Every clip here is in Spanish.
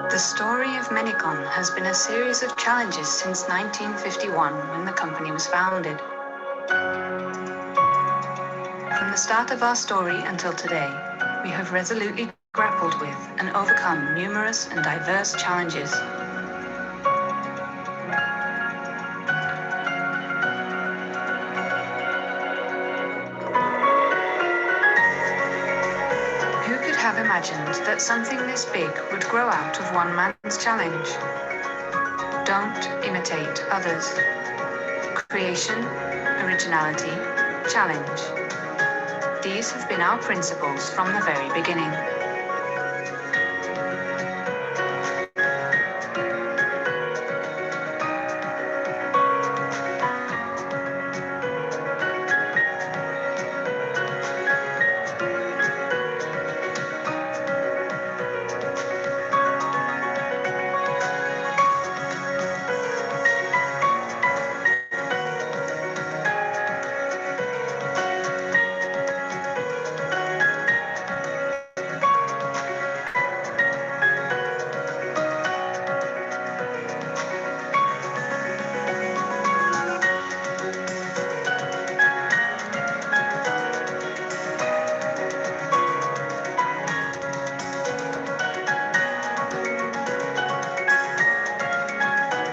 The story of Menicon has been a series of challenges since 1951 when the company was founded. From the start of our story until today, we have resolutely grappled with and overcome numerous and diverse challenges. Who could have imagined that something this big would grow out of one man's challenge? Don't imitate others. Creation, originality, challenge. These have been our principles from the very beginning.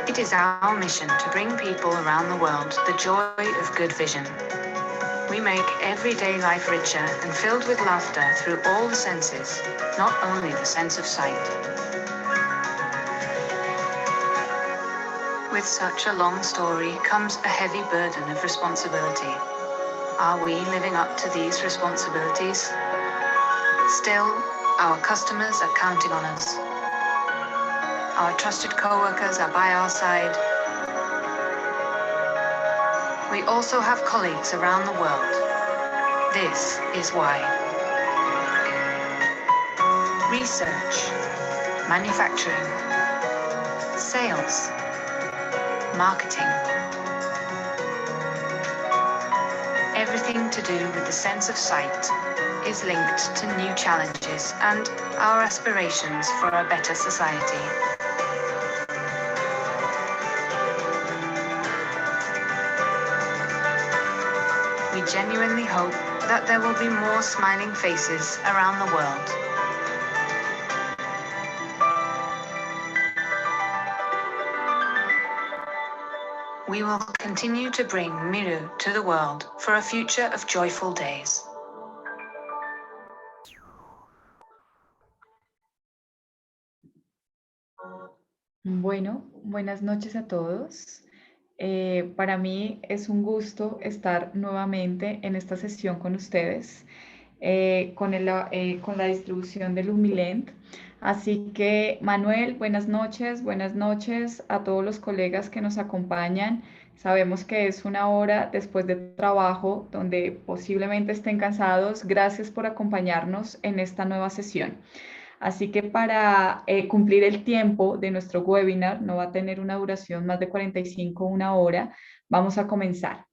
It is our mission to bring people around the world the joy of good vision. We make everyday life richer and filled with laughter through all the senses, not only the sense of sight. With such a long story comes a heavy burden of responsibility. Are we living up to these responsibilities? Still, our customers are counting on us. Our trusted co-workers are by our side. We also have colleagues around the world. This is why. Research, manufacturing, sales, marketing. Everything to do with the sense of sight is linked to new challenges and our aspirations for a better society. We genuinely hope that there will be more smiling faces around the world. We will continue to bring Miru to the world for a future of joyful days. Bueno, buenas noches a todos. Para mí es un gusto estar nuevamente en esta sesión con ustedes, con la distribución del Lumilent. Así que, Manuel, buenas noches a todos los colegas que nos acompañan. Sabemos que es una hora después de trabajo donde posiblemente estén cansados. Gracias por acompañarnos en esta nueva sesión. Así que para cumplir el tiempo de nuestro webinar, no va a tener una duración más de 45 o una hora, vamos a comenzar.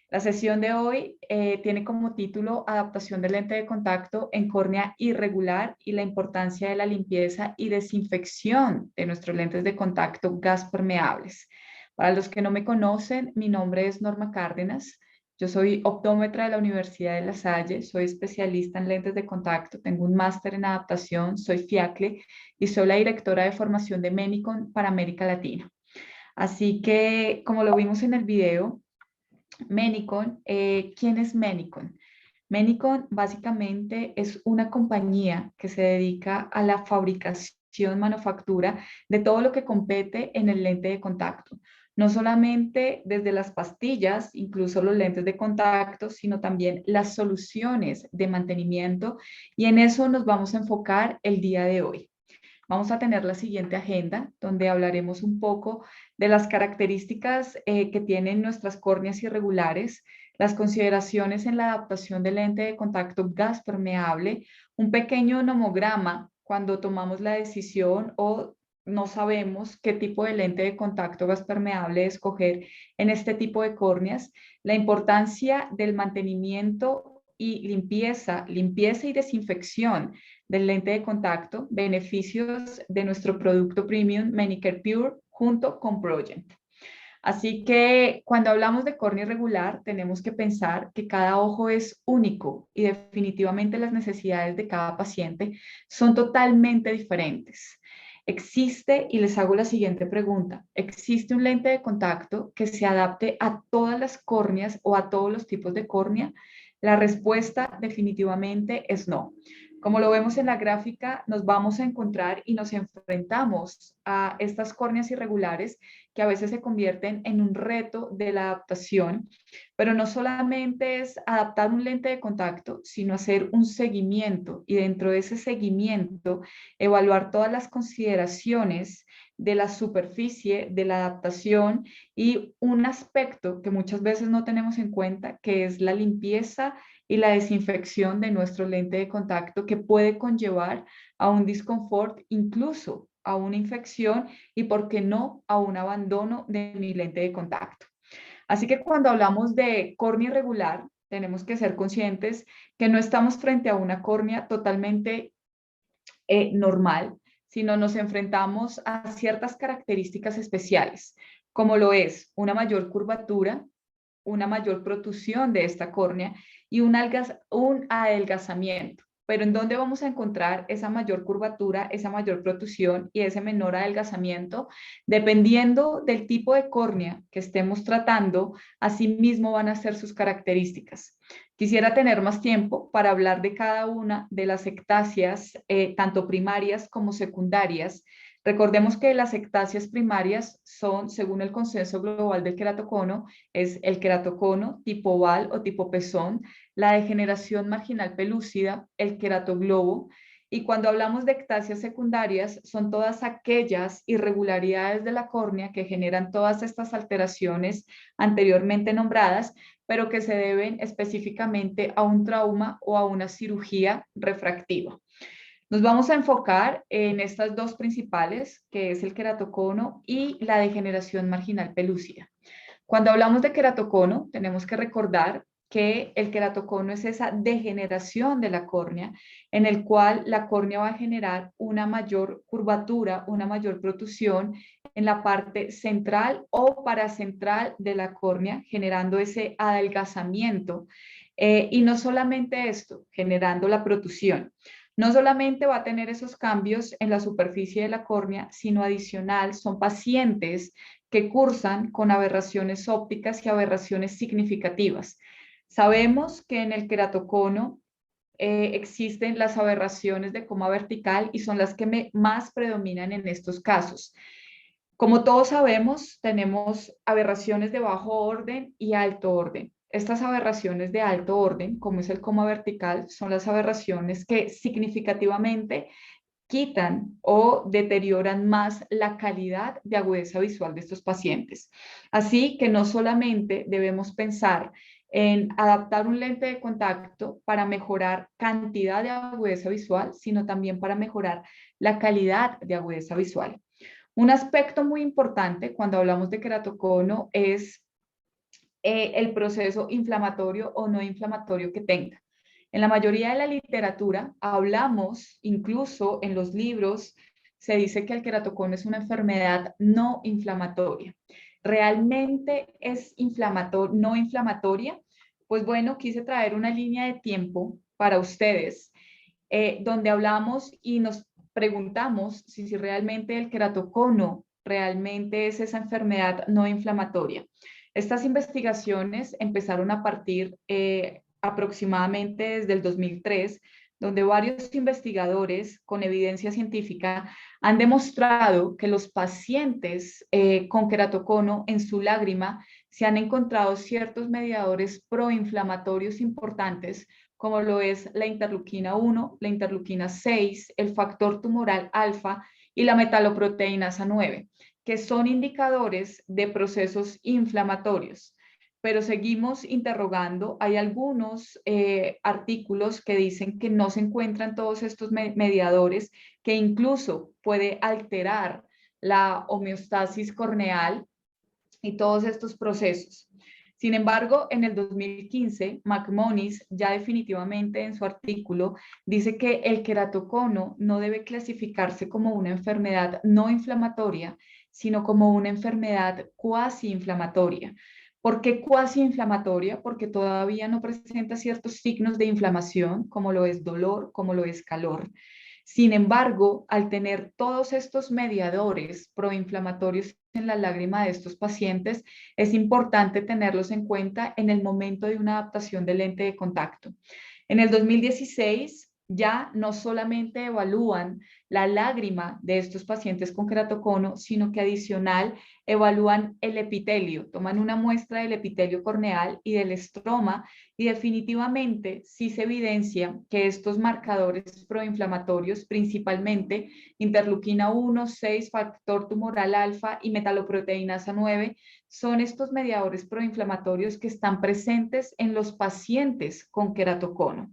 La sesión de hoy tiene como título Adaptación del lente de contacto en córnea irregular y la importancia de la limpieza y desinfección de nuestros lentes de contacto gas permeables. Para los que no me conocen, mi nombre es Norma Cárdenas. Yo soy optómetra de la Universidad de La Salle, soy especialista en lentes de contacto, tengo un máster en adaptación, soy FIACLE y soy la directora de formación de Menicon para América Latina. Así que, como lo vimos en el video, Menicon, ¿quién es Menicon? Menicon básicamente es una compañía que se dedica a la fabricación, manufactura de todo lo que compete en el lente de contacto. No solamente desde las pastillas, incluso los lentes de contacto, sino también las soluciones de mantenimiento, y en eso nos vamos a enfocar el día de hoy. Vamos a tener la siguiente agenda, donde hablaremos un poco de las características que tienen nuestras córneas irregulares, las consideraciones en la adaptación del lente de contacto gas permeable, un pequeño nomograma cuando tomamos la decisión o no sabemos qué tipo de lente de contacto gas permeable escoger en este tipo de córneas, la importancia del mantenimiento y limpieza y desinfección del lente de contacto, beneficios de nuestro producto premium Manicare Pure junto con Progent. Así que cuando hablamos de córnea irregular, tenemos que pensar que cada ojo es único y definitivamente las necesidades de cada paciente son totalmente diferentes. Existe, y les hago la siguiente pregunta, ¿existe un lente de contacto que se adapte a todas las córneas o a todos los tipos de córnea? La respuesta definitivamente es no. Como lo vemos en la gráfica, nos vamos a encontrar y nos enfrentamos a estas córneas irregulares que a veces se convierten en un reto de la adaptación, pero no solamente es adaptar un lente de contacto, sino hacer un seguimiento y dentro de ese seguimiento evaluar todas las consideraciones de la superficie, de la adaptación y un aspecto que muchas veces no tenemos en cuenta, que es la limpieza y la desinfección de nuestro lente de contacto que puede conllevar a un disconfort, incluso a una infección y, ¿por qué no?, a un abandono de mi lente de contacto. Así que cuando hablamos de córnea irregular, tenemos que ser conscientes que no estamos frente a una córnea totalmente normal, sino nos enfrentamos a ciertas características especiales, como lo es una mayor curvatura, una mayor protusión de esta córnea y un adelgazamiento. Pero ¿en dónde vamos a encontrar esa mayor curvatura, esa mayor protusión y ese menor adelgazamiento? Dependiendo del tipo de córnea que estemos tratando, asimismo van a ser sus características. Quisiera tener más tiempo para hablar de cada una de las ectasias, tanto primarias como secundarias. Recordemos que las ectasias primarias son, según el consenso global del queratocono, es el queratocono tipo oval o tipo pezón, la degeneración marginal pelúcida, el queratoglobo. Y cuando hablamos de ectasias secundarias, son todas aquellas irregularidades de la córnea que generan todas estas alteraciones anteriormente nombradas, pero que se deben específicamente a un trauma o a una cirugía refractiva. Nos vamos a enfocar en estas dos principales, que es el queratocono y la degeneración marginal pelúcida. Cuando hablamos de queratocono, tenemos que recordar que el queratocono es esa degeneración de la córnea en el cual la córnea va a generar una mayor curvatura, una mayor protusión en la parte central o paracentral de la córnea, generando ese adelgazamiento. Y no solamente esto, generando la protusión. No solamente va a tener esos cambios en la superficie de la córnea, sino adicional, son pacientes que cursan con aberraciones ópticas y aberraciones significativas. Sabemos que en el queratocono existen las aberraciones de coma vertical y son las que más predominan en estos casos. Como todos sabemos, tenemos aberraciones de bajo orden y alto orden. Estas aberraciones de alto orden, como es el coma vertical, son las aberraciones que significativamente quitan o deterioran más la calidad de agudeza visual de estos pacientes. Así que no solamente debemos pensar en adaptar un lente de contacto para mejorar cantidad de agudeza visual, sino también para mejorar la calidad de agudeza visual. Un aspecto muy importante cuando hablamos de queratocono es el proceso inflamatorio o no inflamatorio que tenga. En la mayoría de la literatura hablamos, incluso en los libros, se dice que el queratocono es una enfermedad no inflamatoria. ¿Realmente es no inflamatoria? Pues bueno, quise traer una línea de tiempo para ustedes, donde hablamos y nos preguntamos si realmente el queratocono realmente es esa enfermedad no inflamatoria. Estas investigaciones empezaron a partir aproximadamente desde el 2003, donde varios investigadores con evidencia científica han demostrado que los pacientes con queratocono en su lágrima se han encontrado ciertos mediadores proinflamatorios importantes, como lo es la interleuquina 1, la interleuquina 6, el factor tumoral alfa y la metaloproteinasa 9, que son indicadores de procesos inflamatorios. Pero seguimos interrogando. Hay algunos artículos que dicen que no se encuentran todos estos mediadores, que incluso puede alterar la homeostasis corneal y todos estos procesos. Sin embargo, en el 2015, McMonnies ya definitivamente en su artículo dice que el queratocono no debe clasificarse como una enfermedad no inflamatoria, sino como una enfermedad cuasi inflamatoria. ¿Por qué cuasi inflamatoria? Porque todavía no presenta ciertos signos de inflamación, como lo es dolor, como lo es calor. Sin embargo, al tener todos estos mediadores proinflamatorios en la lágrima de estos pacientes, es importante tenerlos en cuenta en el momento de una adaptación de lente de contacto. En el 2016 ya no solamente evalúan la lágrima de estos pacientes con queratocono, sino que adicional evalúan el epitelio, toman una muestra del epitelio corneal y del estroma y definitivamente sí se evidencia que estos marcadores proinflamatorios, principalmente interleuquina 1, 6, factor tumoral alfa y metaloproteinasa 9, son estos mediadores proinflamatorios que están presentes en los pacientes con queratocono.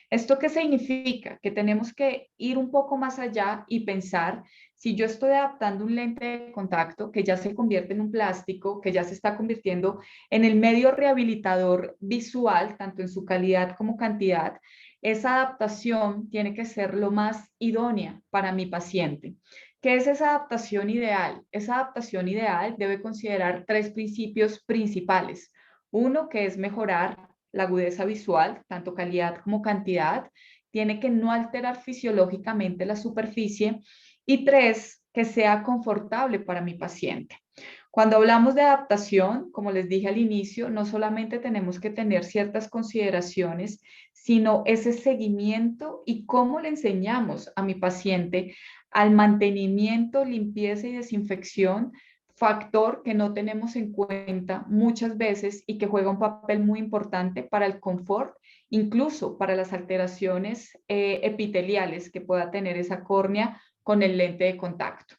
¿Esto qué significa? Que tenemos que ir un poco más allá y pensar, si yo estoy adaptando un lente de contacto que ya se convierte en un plástico, que ya se está convirtiendo en el medio rehabilitador visual, tanto en su calidad como cantidad, esa adaptación tiene que ser lo más idónea para mi paciente. ¿Qué es esa adaptación ideal? Esa adaptación ideal debe considerar tres principios principales. Uno, que es mejorar la agudeza visual, tanto calidad como cantidad, tiene que no alterar fisiológicamente la superficie y tres, que sea confortable para mi paciente. Cuando hablamos de adaptación, como les dije al inicio, no solamente tenemos que tener ciertas consideraciones, sino ese seguimiento y cómo le enseñamos a mi paciente al mantenimiento, limpieza y desinfección, factor que no tenemos en cuenta muchas veces y que juega un papel muy importante para el confort, incluso para las alteraciones epiteliales que pueda tener esa córnea con el lente de contacto.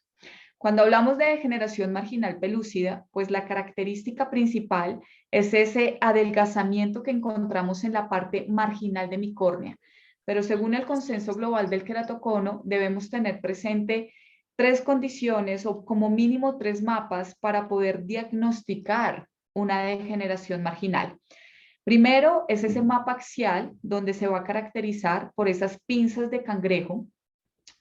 Cuando hablamos de degeneración marginal pelúcida, pues la característica principal es ese adelgazamiento que encontramos en la parte marginal de mi córnea. Pero según el consenso global del queratocono, debemos tener presente tres condiciones o como mínimo tres mapas para poder diagnosticar una degeneración marginal. Primero es ese mapa axial donde se va a caracterizar por esas pinzas de cangrejo,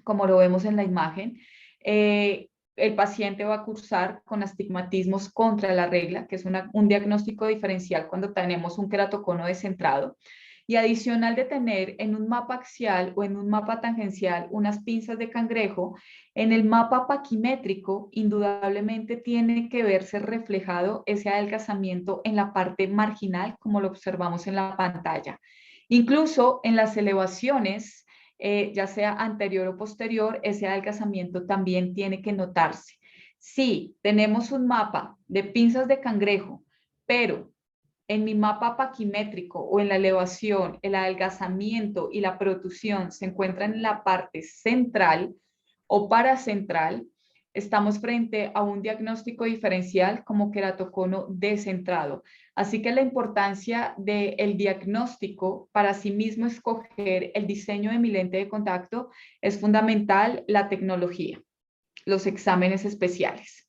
como lo vemos en la imagen. El paciente va a cursar con astigmatismos contra la regla, que es un diagnóstico diferencial cuando tenemos un queratocono descentrado. Y adicional de tener en un mapa axial o en un mapa tangencial unas pinzas de cangrejo, en el mapa paquimétrico indudablemente tiene que verse reflejado ese adelgazamiento en la parte marginal, como lo observamos en la pantalla. Incluso en las elevaciones, ya sea anterior o posterior, ese adelgazamiento también tiene que notarse. Si tenemos un mapa de pinzas de cangrejo, pero en mi mapa paquimétrico o en la elevación, el adelgazamiento y la protusión se encuentran en la parte central o paracentral, estamos frente a un diagnóstico diferencial como queratocono descentrado. Así que la importancia del diagnóstico para sí mismo escoger el diseño de mi lente de contacto es fundamental, la tecnología, los exámenes especiales.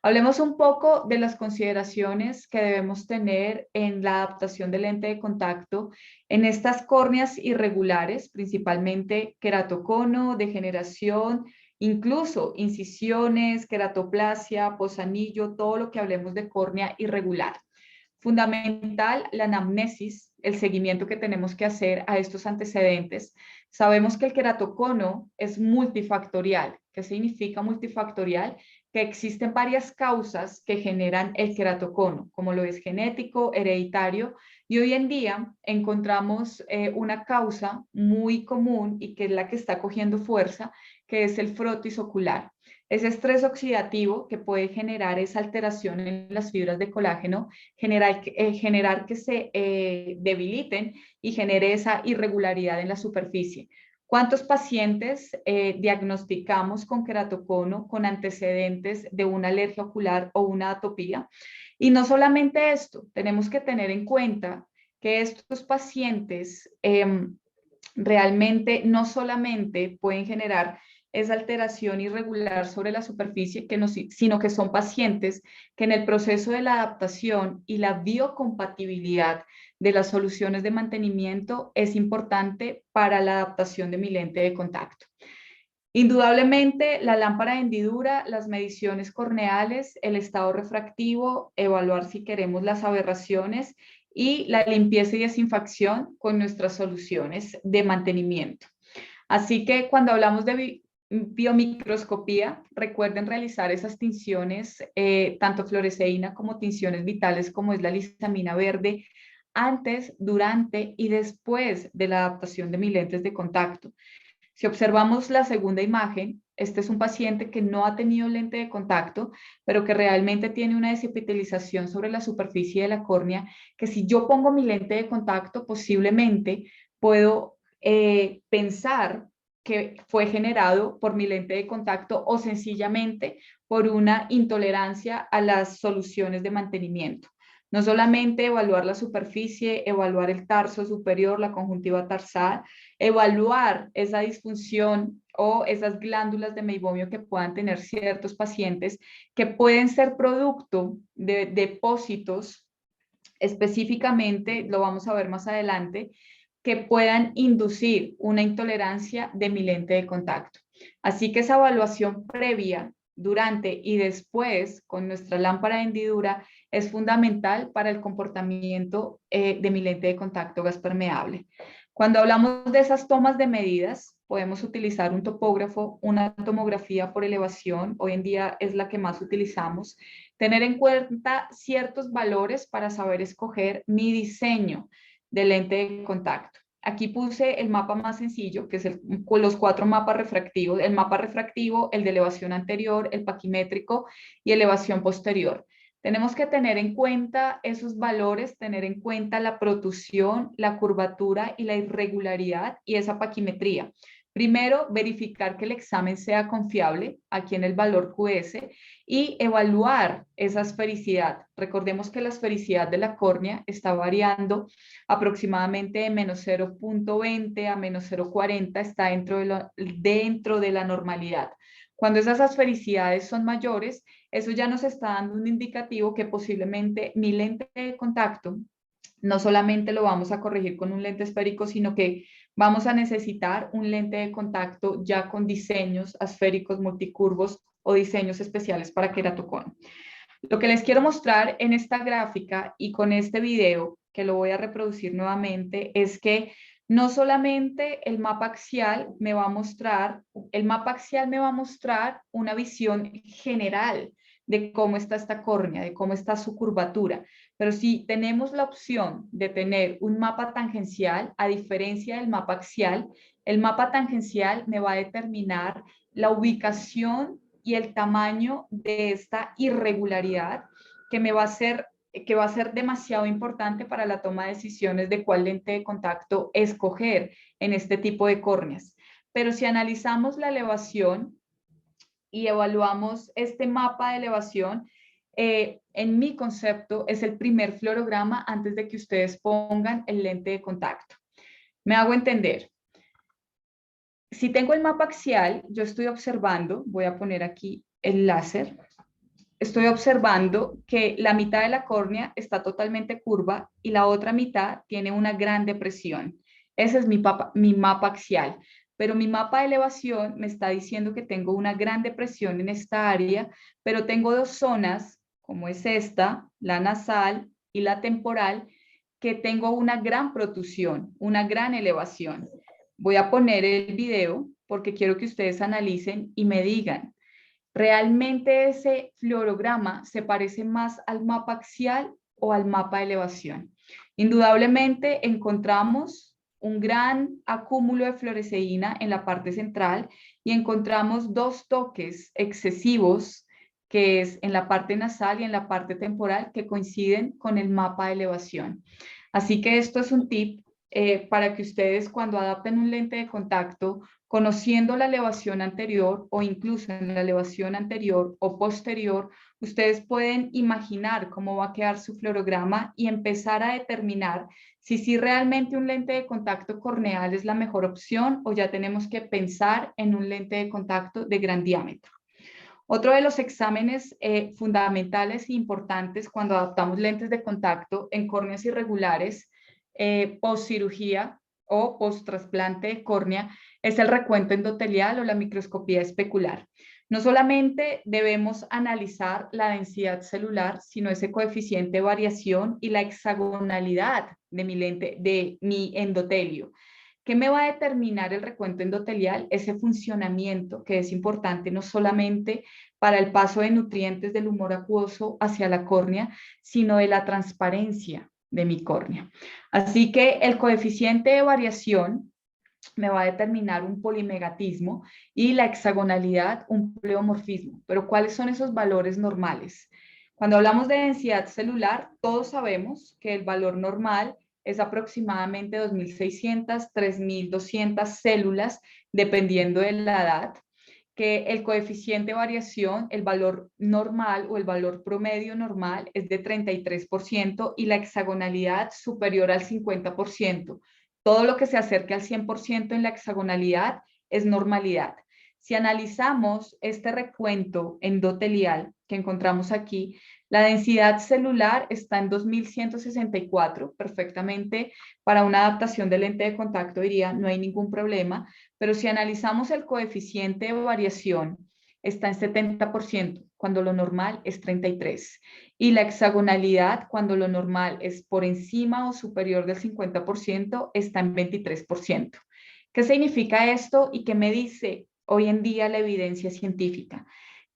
Hablemos un poco de las consideraciones que debemos tener en la adaptación del lente de contacto en estas córneas irregulares, principalmente queratocono, degeneración, incluso incisiones, queratoplasia, posanillo, todo lo que hablemos de córnea irregular. Fundamental la anamnesis, el seguimiento que tenemos que hacer a estos antecedentes. Sabemos que el queratocono es multifactorial. ¿Qué significa multifactorial? Que existen varias causas que generan el queratocono, como lo es genético, hereditario, y hoy en día encontramos una causa muy común y que es la que está cogiendo fuerza, que es el frotis ocular. Ese estrés oxidativo que puede generar esa alteración en las fibras de colágeno, generar que se debiliten y genere esa irregularidad en la superficie. ¿Cuántos pacientes diagnosticamos con queratocono con antecedentes de una alergia ocular o una atopía? Y no solamente esto, tenemos que tener en cuenta que estos pacientes realmente no solamente pueden generar es alteración irregular sobre la superficie, sino que son pacientes que en el proceso de la adaptación y la biocompatibilidad de las soluciones de mantenimiento es importante para la adaptación de mi lente de contacto. Indudablemente, la lámpara de hendidura, las mediciones corneales, el estado refractivo, evaluar si queremos las aberraciones y la limpieza y desinfección con nuestras soluciones de mantenimiento. Así que cuando hablamos de biomicroscopía, recuerden realizar esas tinciones, tanto fluoresceína como tinciones vitales, como es la lisamina verde, antes, durante y después de la adaptación de mis lentes de contacto. Si observamos la segunda imagen, este es un paciente que no ha tenido lente de contacto, pero que realmente tiene una desepitelización sobre la superficie de la córnea, que si yo pongo mi lente de contacto, posiblemente puedo pensar que fue generado por mi lente de contacto o sencillamente por una intolerancia a las soluciones de mantenimiento. No solamente evaluar la superficie, evaluar el tarso superior, la conjuntiva tarsal, evaluar esa disfunción o esas glándulas de meibomio que puedan tener ciertos pacientes que pueden ser producto de depósitos, específicamente, lo vamos a ver más adelante, que puedan inducir una intolerancia de mi lente de contacto. Así que esa evaluación previa, durante y después con nuestra lámpara de hendidura es fundamental para el comportamiento de mi lente de contacto gas permeable. Cuando hablamos de esas tomas de medidas, podemos utilizar un topógrafo, una tomografía por elevación, hoy en día es la que más utilizamos, tener en cuenta ciertos valores para saber escoger mi diseño de lente de contacto. Aquí puse el mapa más sencillo, que es con los 4 mapas refractivos, el mapa refractivo, el de elevación anterior, el paquimétrico y elevación posterior. Tenemos que tener en cuenta esos valores, tener en cuenta la protusión, la curvatura y la irregularidad y esa paquimetría. Primero, verificar que el examen sea confiable, aquí en el valor QS, y evaluar esa esfericidad. Recordemos que la esfericidad de la córnea está variando aproximadamente de menos 0.20 a menos 0.40, está dentro de la normalidad. Cuando esas esfericidades son mayores, eso ya nos está dando un indicativo que posiblemente mi lente de contacto no solamente lo vamos a corregir con un lente esférico, sino que vamos a necesitar un lente de contacto ya con diseños esféricos multicurvos o diseños especiales para queratocono. Lo que les quiero mostrar en esta gráfica y con este video, que lo voy a reproducir nuevamente, es que no solamente el mapa axial me va a mostrar una visión general de cómo está esta córnea, de cómo está su curvatura, pero si tenemos la opción de tener un mapa tangencial, a diferencia del mapa axial, el mapa tangencial me va a determinar la ubicación y el tamaño de esta irregularidad que va a ser demasiado importante para la toma de decisiones de cuál lente de contacto escoger en este tipo de córneas. Pero si analizamos la elevación y evaluamos este mapa de elevación, en mi concepto es el primer fluorograma antes de que ustedes pongan el lente de contacto. Me hago entender. Si tengo el mapa axial, yo estoy observando, voy a poner aquí el láser, estoy observando que la mitad de la córnea está totalmente curva y la otra mitad tiene una gran depresión. Ese es mi mapa axial, pero mi mapa de elevación me está diciendo que tengo una gran depresión en esta área, pero tengo 2 zonas, como es esta, la nasal y la temporal, que tengo una gran protusión, una gran elevación. Voy a poner el video porque quiero que ustedes analicen y me digan, ¿realmente ese fluorograma se parece más al mapa axial o al mapa de elevación? Indudablemente encontramos un gran acúmulo de fluoresceína en la parte central y encontramos 2 toques excesivos, que es en la parte nasal y en la parte temporal, que coinciden con el mapa de elevación. Así que esto es un tip. para que ustedes cuando adapten un lente de contacto, conociendo la elevación anterior o incluso en la elevación anterior o posterior, ustedes pueden imaginar cómo va a quedar su fluorograma y empezar a determinar si realmente un lente de contacto corneal es la mejor opción o ya tenemos que pensar en un lente de contacto de gran diámetro. Otro de los exámenes fundamentales e importantes cuando adaptamos lentes de contacto en córneas irregulares post cirugía o post trasplante de córnea es el recuento endotelial o la microscopía especular. No solamente debemos analizar la densidad celular, sino ese coeficiente de variación y la hexagonalidad de mi lente, de mi endotelio. ¿Qué me va a determinar el recuento endotelial? Ese funcionamiento que es importante no solamente para el paso de nutrientes del humor acuoso hacia la córnea, sino de la transparencia de mi córnea. Así que el coeficiente de variación me va a determinar un polimegatismo y la hexagonalidad un pleomorfismo. Pero ¿cuáles son esos valores normales? Cuando hablamos de densidad celular, todos sabemos que el valor normal es aproximadamente 2.600, 3.200 células, dependiendo de la edad, que el coeficiente de variación, el valor normal o el valor promedio normal es de 33% y la hexagonalidad superior al 50%. Todo lo que se acerque al 100% en la hexagonalidad es normalidad. Si analizamos este recuento endotelial que encontramos aquí, la densidad celular está en 2164, perfectamente para una adaptación de lente de contacto diría no hay ningún problema, pero si analizamos el coeficiente de variación está en 70%, cuando lo normal es 33%, y la hexagonalidad, cuando lo normal es por encima o superior del 50%, está en 23%. ¿Qué significa esto y qué me dice hoy en día la evidencia científica?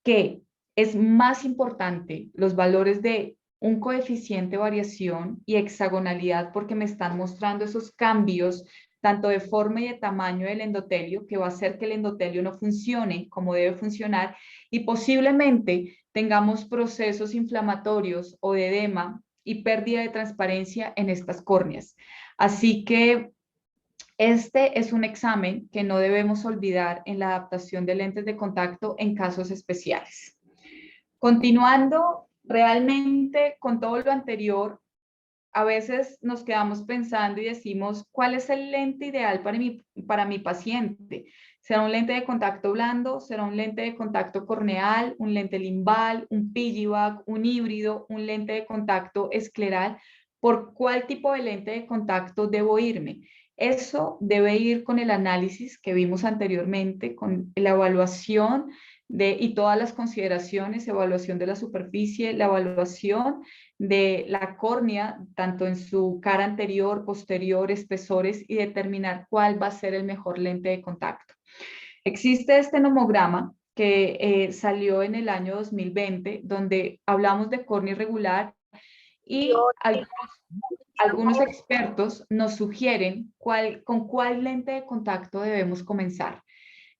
Que es más importante los valores de un coeficiente de variación y hexagonalidad porque me están mostrando esos cambios tanto de forma y de tamaño del endotelio, que va a hacer que el endotelio no funcione como debe funcionar y posiblemente tengamos procesos inflamatorios o de edema y pérdida de transparencia en estas córneas. Así que este es un examen que no debemos olvidar en la adaptación de lentes de contacto en casos especiales. Continuando realmente con todo lo anterior, a veces nos quedamos pensando y decimos, ¿cuál es el lente ideal para mi paciente? ¿Será un lente de contacto blando? ¿Será un lente de contacto corneal? ¿Un lente limbal? ¿Un piggyback? ¿Un híbrido? ¿Un lente de contacto escleral? ¿Por cuál tipo de lente de contacto debo irme? Eso debe ir con el análisis que vimos anteriormente, con la evaluación y todas las consideraciones, evaluación de la superficie, la evaluación de la córnea, tanto en su cara anterior, posterior, espesores, y determinar cuál va a ser el mejor lente de contacto. Existe este nomograma que salió en el año 2020, donde hablamos de córnea irregular y algunos expertos nos sugieren con cuál lente de contacto debemos comenzar.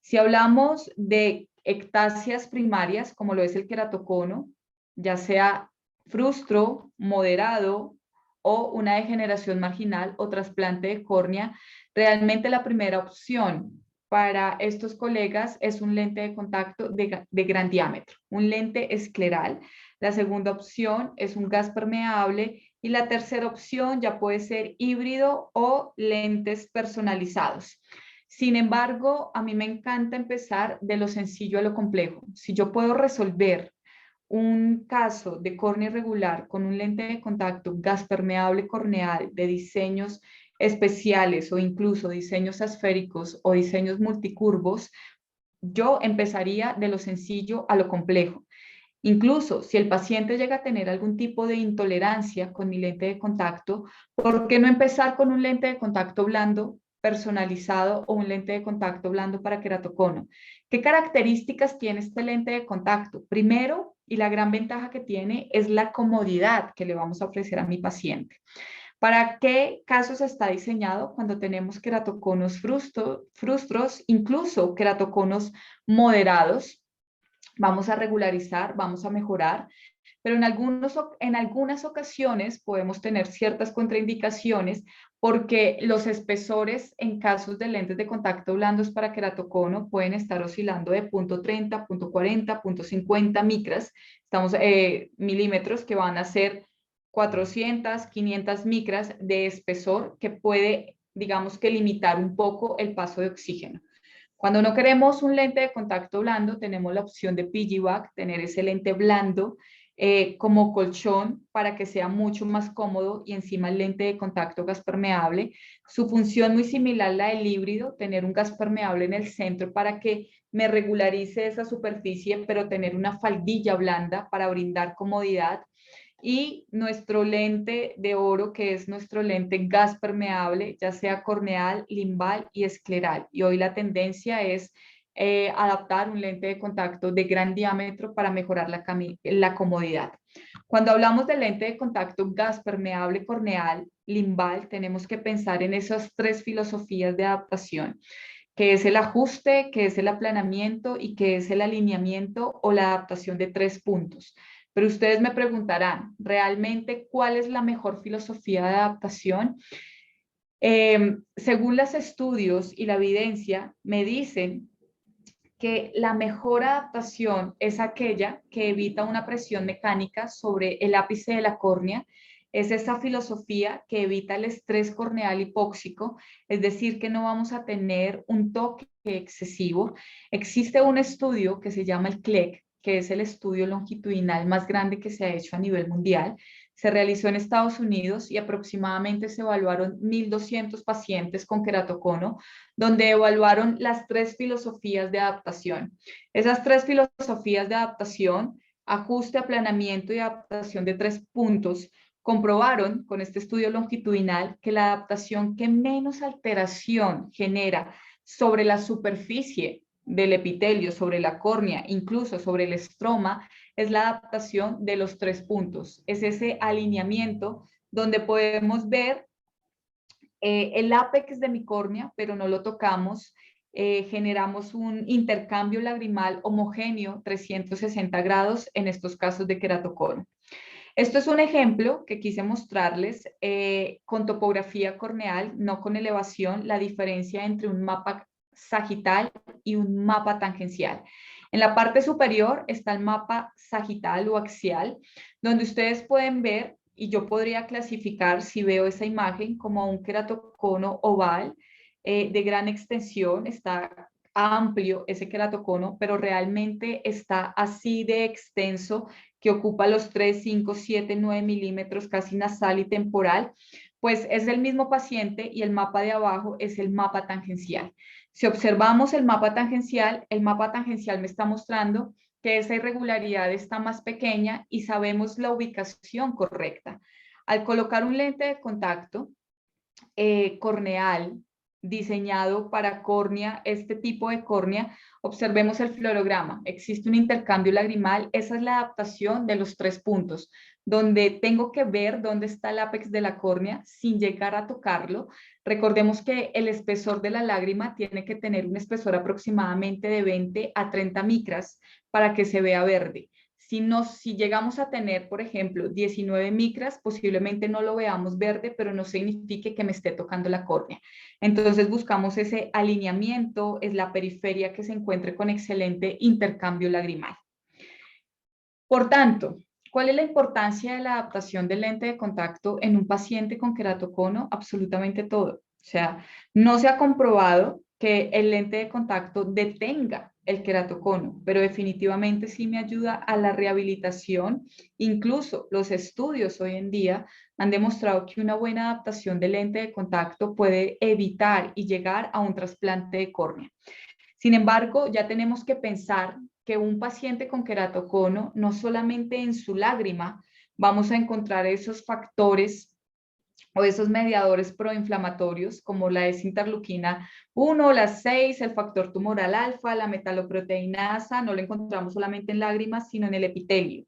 Si hablamos de ectasias primarias, como lo es el queratocono, ya sea frustro, moderado o una degeneración marginal o trasplante de córnea, realmente la primera opción para estos colegas es un lente de contacto de gran diámetro, un lente escleral. La segunda opción es un gas permeable y la tercera opción ya puede ser híbrido o lentes personalizados. Sin embargo, a mí me encanta empezar de lo sencillo a lo complejo. Si yo puedo resolver un caso de córnea irregular con un lente de contacto gas permeable corneal de diseños especiales o incluso diseños asféricos o diseños multicurvos, yo empezaría de lo sencillo a lo complejo. Incluso si el paciente llega a tener algún tipo de intolerancia con mi lente de contacto, ¿por qué no empezar con un lente de contacto blando personalizado o un lente de contacto blando para queratocono? ¿Qué características tiene este lente de contacto? Primero, y la gran ventaja que tiene es la comodidad que le vamos a ofrecer a mi paciente. ¿Para qué casos está diseñado? Cuando tenemos queratoconos frustros, incluso queratoconos moderados, vamos a regularizar, vamos a mejorar. pero en algunas ocasiones podemos tener ciertas contraindicaciones porque los espesores en casos de lentes de contacto blandos para queratocono pueden estar oscilando de 0.30, 0.40, 0.50 micras, milímetros, que van a ser 400, 500 micras de espesor, que puede, digamos que, limitar un poco el paso de oxígeno. Cuando no queremos un lente de contacto blando, tenemos la opción de piggyback, tener ese lente blando como colchón para que sea mucho más cómodo, y encima el lente de contacto gas permeable. Su función muy similar a la del híbrido, tener un gas permeable en el centro para que me regularice esa superficie, pero tener una faldilla blanda para brindar comodidad. Y nuestro lente de oro, que es nuestro lente gas permeable, ya sea corneal, limbal y escleral. Y hoy la tendencia es adaptar un lente de contacto de gran diámetro para mejorar la comodidad. Cuando hablamos de lente de contacto gas permeable, corneal, limbal, tenemos que pensar en esas tres filosofías de adaptación, que es el ajuste, que es el aplanamiento y que es el alineamiento o la adaptación de 3 puntos. Pero ustedes me preguntarán, ¿realmente cuál es la mejor filosofía de adaptación? Según los estudios y la evidencia, me dicen que la mejor adaptación es aquella que evita una presión mecánica sobre el ápice de la córnea. Es esa filosofía que evita el estrés corneal hipóxico, es decir, que no vamos a tener un toque excesivo. Existe un estudio que se llama el CLEC, que es el estudio longitudinal más grande que se ha hecho a nivel mundial. Se realizó en Estados Unidos y aproximadamente se evaluaron 1.200 pacientes con queratocono, donde evaluaron las tres filosofías de adaptación. Esas tres filosofías de adaptación, ajuste, aplanamiento y adaptación de 3 puntos, comprobaron con este estudio longitudinal que la adaptación que menos alteración genera sobre la superficie del epitelio, sobre la córnea, incluso sobre el estroma, es la adaptación de los 3 puntos. Es ese alineamiento donde podemos ver el ápex de mi córnea, pero no lo tocamos. Generamos un intercambio lagrimal homogéneo 360 grados en estos casos de queratocono. Esto es un ejemplo que quise mostrarles con topografía corneal, no con elevación, la diferencia entre un mapa sagital y un mapa tangencial. En la parte superior está el mapa sagital o axial, donde ustedes pueden ver, y yo podría clasificar, si veo esa imagen, como un queratocono oval de gran extensión. Está amplio ese queratocono, pero realmente está así de extenso, que ocupa los 3, 5, 7, 9 milímetros, casi nasal y temporal. Pues es el mismo paciente y el mapa de abajo es el mapa tangencial. Si observamos el mapa tangencial me está mostrando que esa irregularidad está más pequeña y sabemos la ubicación correcta. Al colocar un lente de contacto corneal diseñado para córnea, este tipo de córnea, observemos el fluorograma. Existe un intercambio lagrimal. Esa es la adaptación de los 3 puntos, donde tengo que ver dónde está el ápex de la córnea sin llegar a tocarlo. Recordemos que el espesor de la lágrima tiene que tener un espesor aproximadamente de 20 a 30 micras para que se vea verde. Si llegamos a tener, por ejemplo, 19 micras, posiblemente no lo veamos verde, pero no signifique que me esté tocando la córnea. Entonces buscamos ese alineamiento, es la periferia que se encuentre con excelente intercambio lagrimal. Por tanto, ¿cuál es la importancia de la adaptación del lente de contacto en un paciente con queratocono? Absolutamente todo. O sea, no se ha comprobado que el lente de contacto detenga el queratocono, pero definitivamente sí me ayuda a la rehabilitación. Incluso los estudios hoy en día han demostrado que una buena adaptación del lente de contacto puede evitar y llegar a un trasplante de córnea. Sin embargo, ya tenemos que pensar que un paciente con queratocono, no solamente en su lágrima vamos a encontrar esos factores o esos mediadores proinflamatorios como la desinterleuquina 1, la 6, el factor tumoral alfa, la metaloproteinasa. No lo encontramos solamente en lágrimas, sino en el epitelio.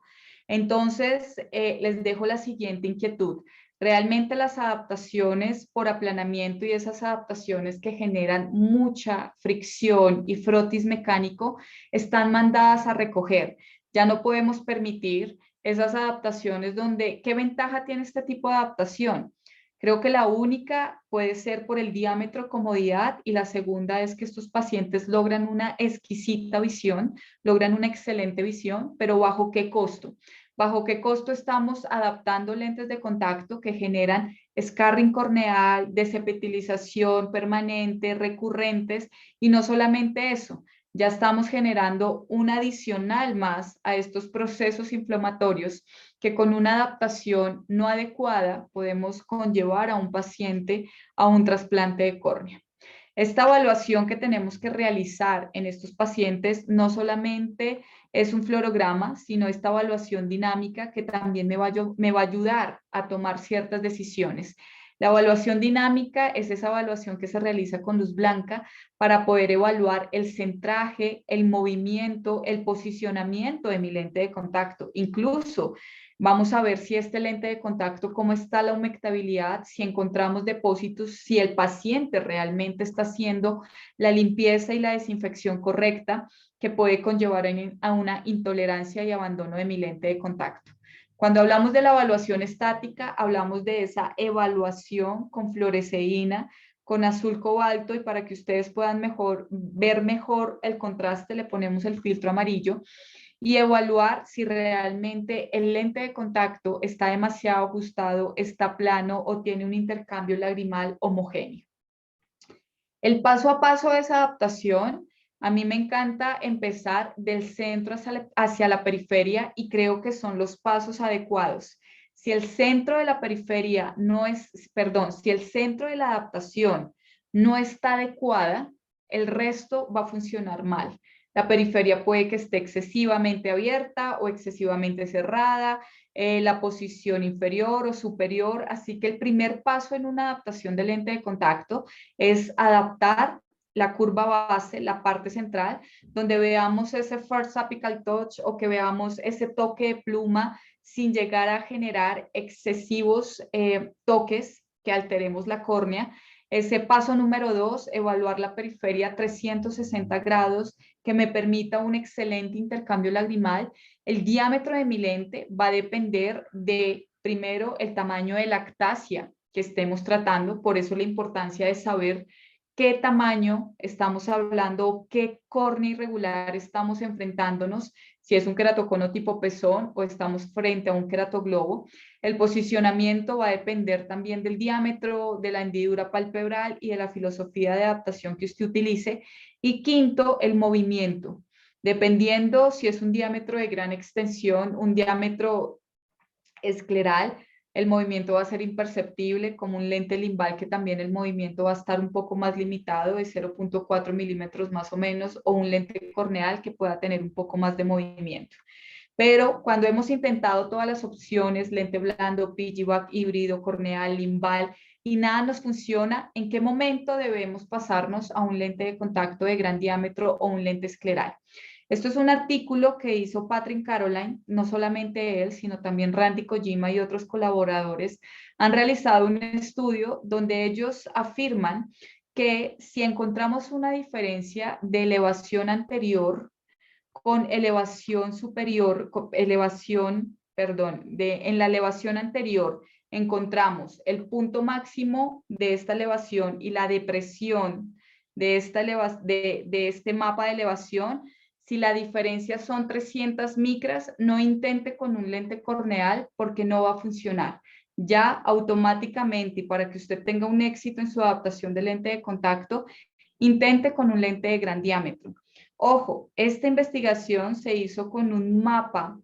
Entonces, les dejo la siguiente inquietud. Realmente las adaptaciones por aplanamiento y esas adaptaciones que generan mucha fricción y frotis mecánico están mandadas a recoger. Ya no podemos permitir esas adaptaciones donde, ¿qué ventaja tiene este tipo de adaptación? Creo que la única puede ser por el diámetro, comodidad, y la segunda es que estos pacientes logran una exquisita visión, logran una excelente visión, pero ¿bajo qué costo? ¿Bajo qué costo estamos adaptando lentes de contacto que generan scarring corneal, desepitelización permanente, recurrentes? Y no solamente eso, ya estamos generando un adicional más a estos procesos inflamatorios que con una adaptación no adecuada podemos conllevar a un paciente a un trasplante de córnea. Esta evaluación que tenemos que realizar en estos pacientes no solamente es un fluorograma, sino esta evaluación dinámica que también me va a ayudar a tomar ciertas decisiones. La evaluación dinámica es esa evaluación que se realiza con luz blanca para poder evaluar el centraje, el movimiento, el posicionamiento de mi lente de contacto. Incluso vamos a ver si este lente de contacto, cómo está la humectabilidad, si encontramos depósitos, si el paciente realmente está haciendo la limpieza y la desinfección correcta que puede conllevar a una intolerancia y abandono de mi lente de contacto. Cuando hablamos de la evaluación estática, hablamos de esa evaluación con fluoresceína, con azul cobalto, y para que ustedes puedan ver mejor el contraste, le ponemos el filtro amarillo y evaluar si realmente el lente de contacto está demasiado ajustado, está plano o tiene un intercambio lagrimal homogéneo. El paso a paso de esa adaptación, a mí me encanta empezar del centro hacia la periferia y creo que son los pasos adecuados. Si el centro de la periferia no es, perdón, si el centro de la adaptación no está adecuada, el resto va a funcionar mal. La periferia puede que esté excesivamente abierta o excesivamente cerrada, la posición inferior o superior. Así que el primer paso en una adaptación de lente de contacto es adaptar la curva base, la parte central, donde veamos ese first apical touch o que veamos ese toque de pluma sin llegar a generar excesivos toques que alteremos la córnea. Ese paso número 2, evaluar la periferia a 360 grados que me permita un excelente intercambio lagrimal. El diámetro de mi lente va a depender de, primero, el tamaño de lactasia que estemos tratando, por eso la importancia de saber qué tamaño estamos hablando, qué córnea irregular estamos enfrentándonos, si es un queratocono tipo pezón o estamos frente a un queratoglobo. El posicionamiento va a depender también del diámetro, de la hendidura palpebral y de la filosofía de adaptación que usted utilice. Y quinto, el movimiento. Dependiendo si es un diámetro de gran extensión, un diámetro escleral, el movimiento va a ser imperceptible, como un lente limbal que también el movimiento va a estar un poco más limitado, de 0.4 milímetros más o menos, o un lente corneal que pueda tener un poco más de movimiento. Pero cuando hemos intentado todas las opciones, lente blando, piggyback, híbrido, corneal, limbal, y nada nos funciona, ¿en qué momento debemos pasarnos a un lente de contacto de gran diámetro o un lente escleral? Esto es un artículo que hizo Patrick Caroline, no solamente él, sino también Randy Kojima y otros colaboradores han realizado un estudio donde ellos afirman que si encontramos una diferencia de elevación anterior con elevación superior, con elevación, perdón, en la elevación anterior encontramos el punto máximo de esta elevación y la depresión de, de este mapa de elevación. Si la diferencia son 300 micras, no intente con un lente corneal porque no va a funcionar. Ya automáticamente, y para que usted tenga un éxito en su adaptación de lente de contacto, intente con un lente de gran diámetro. Ojo, esta investigación se hizo con un mapa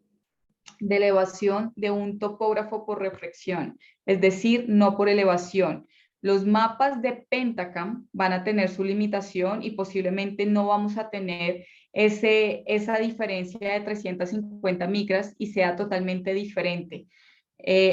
de elevación de un topógrafo por reflexión, es decir, no por elevación. Los mapas de Pentacam van a tener su limitación y posiblemente no vamos a tener esa diferencia de 350 micras y sea totalmente diferente.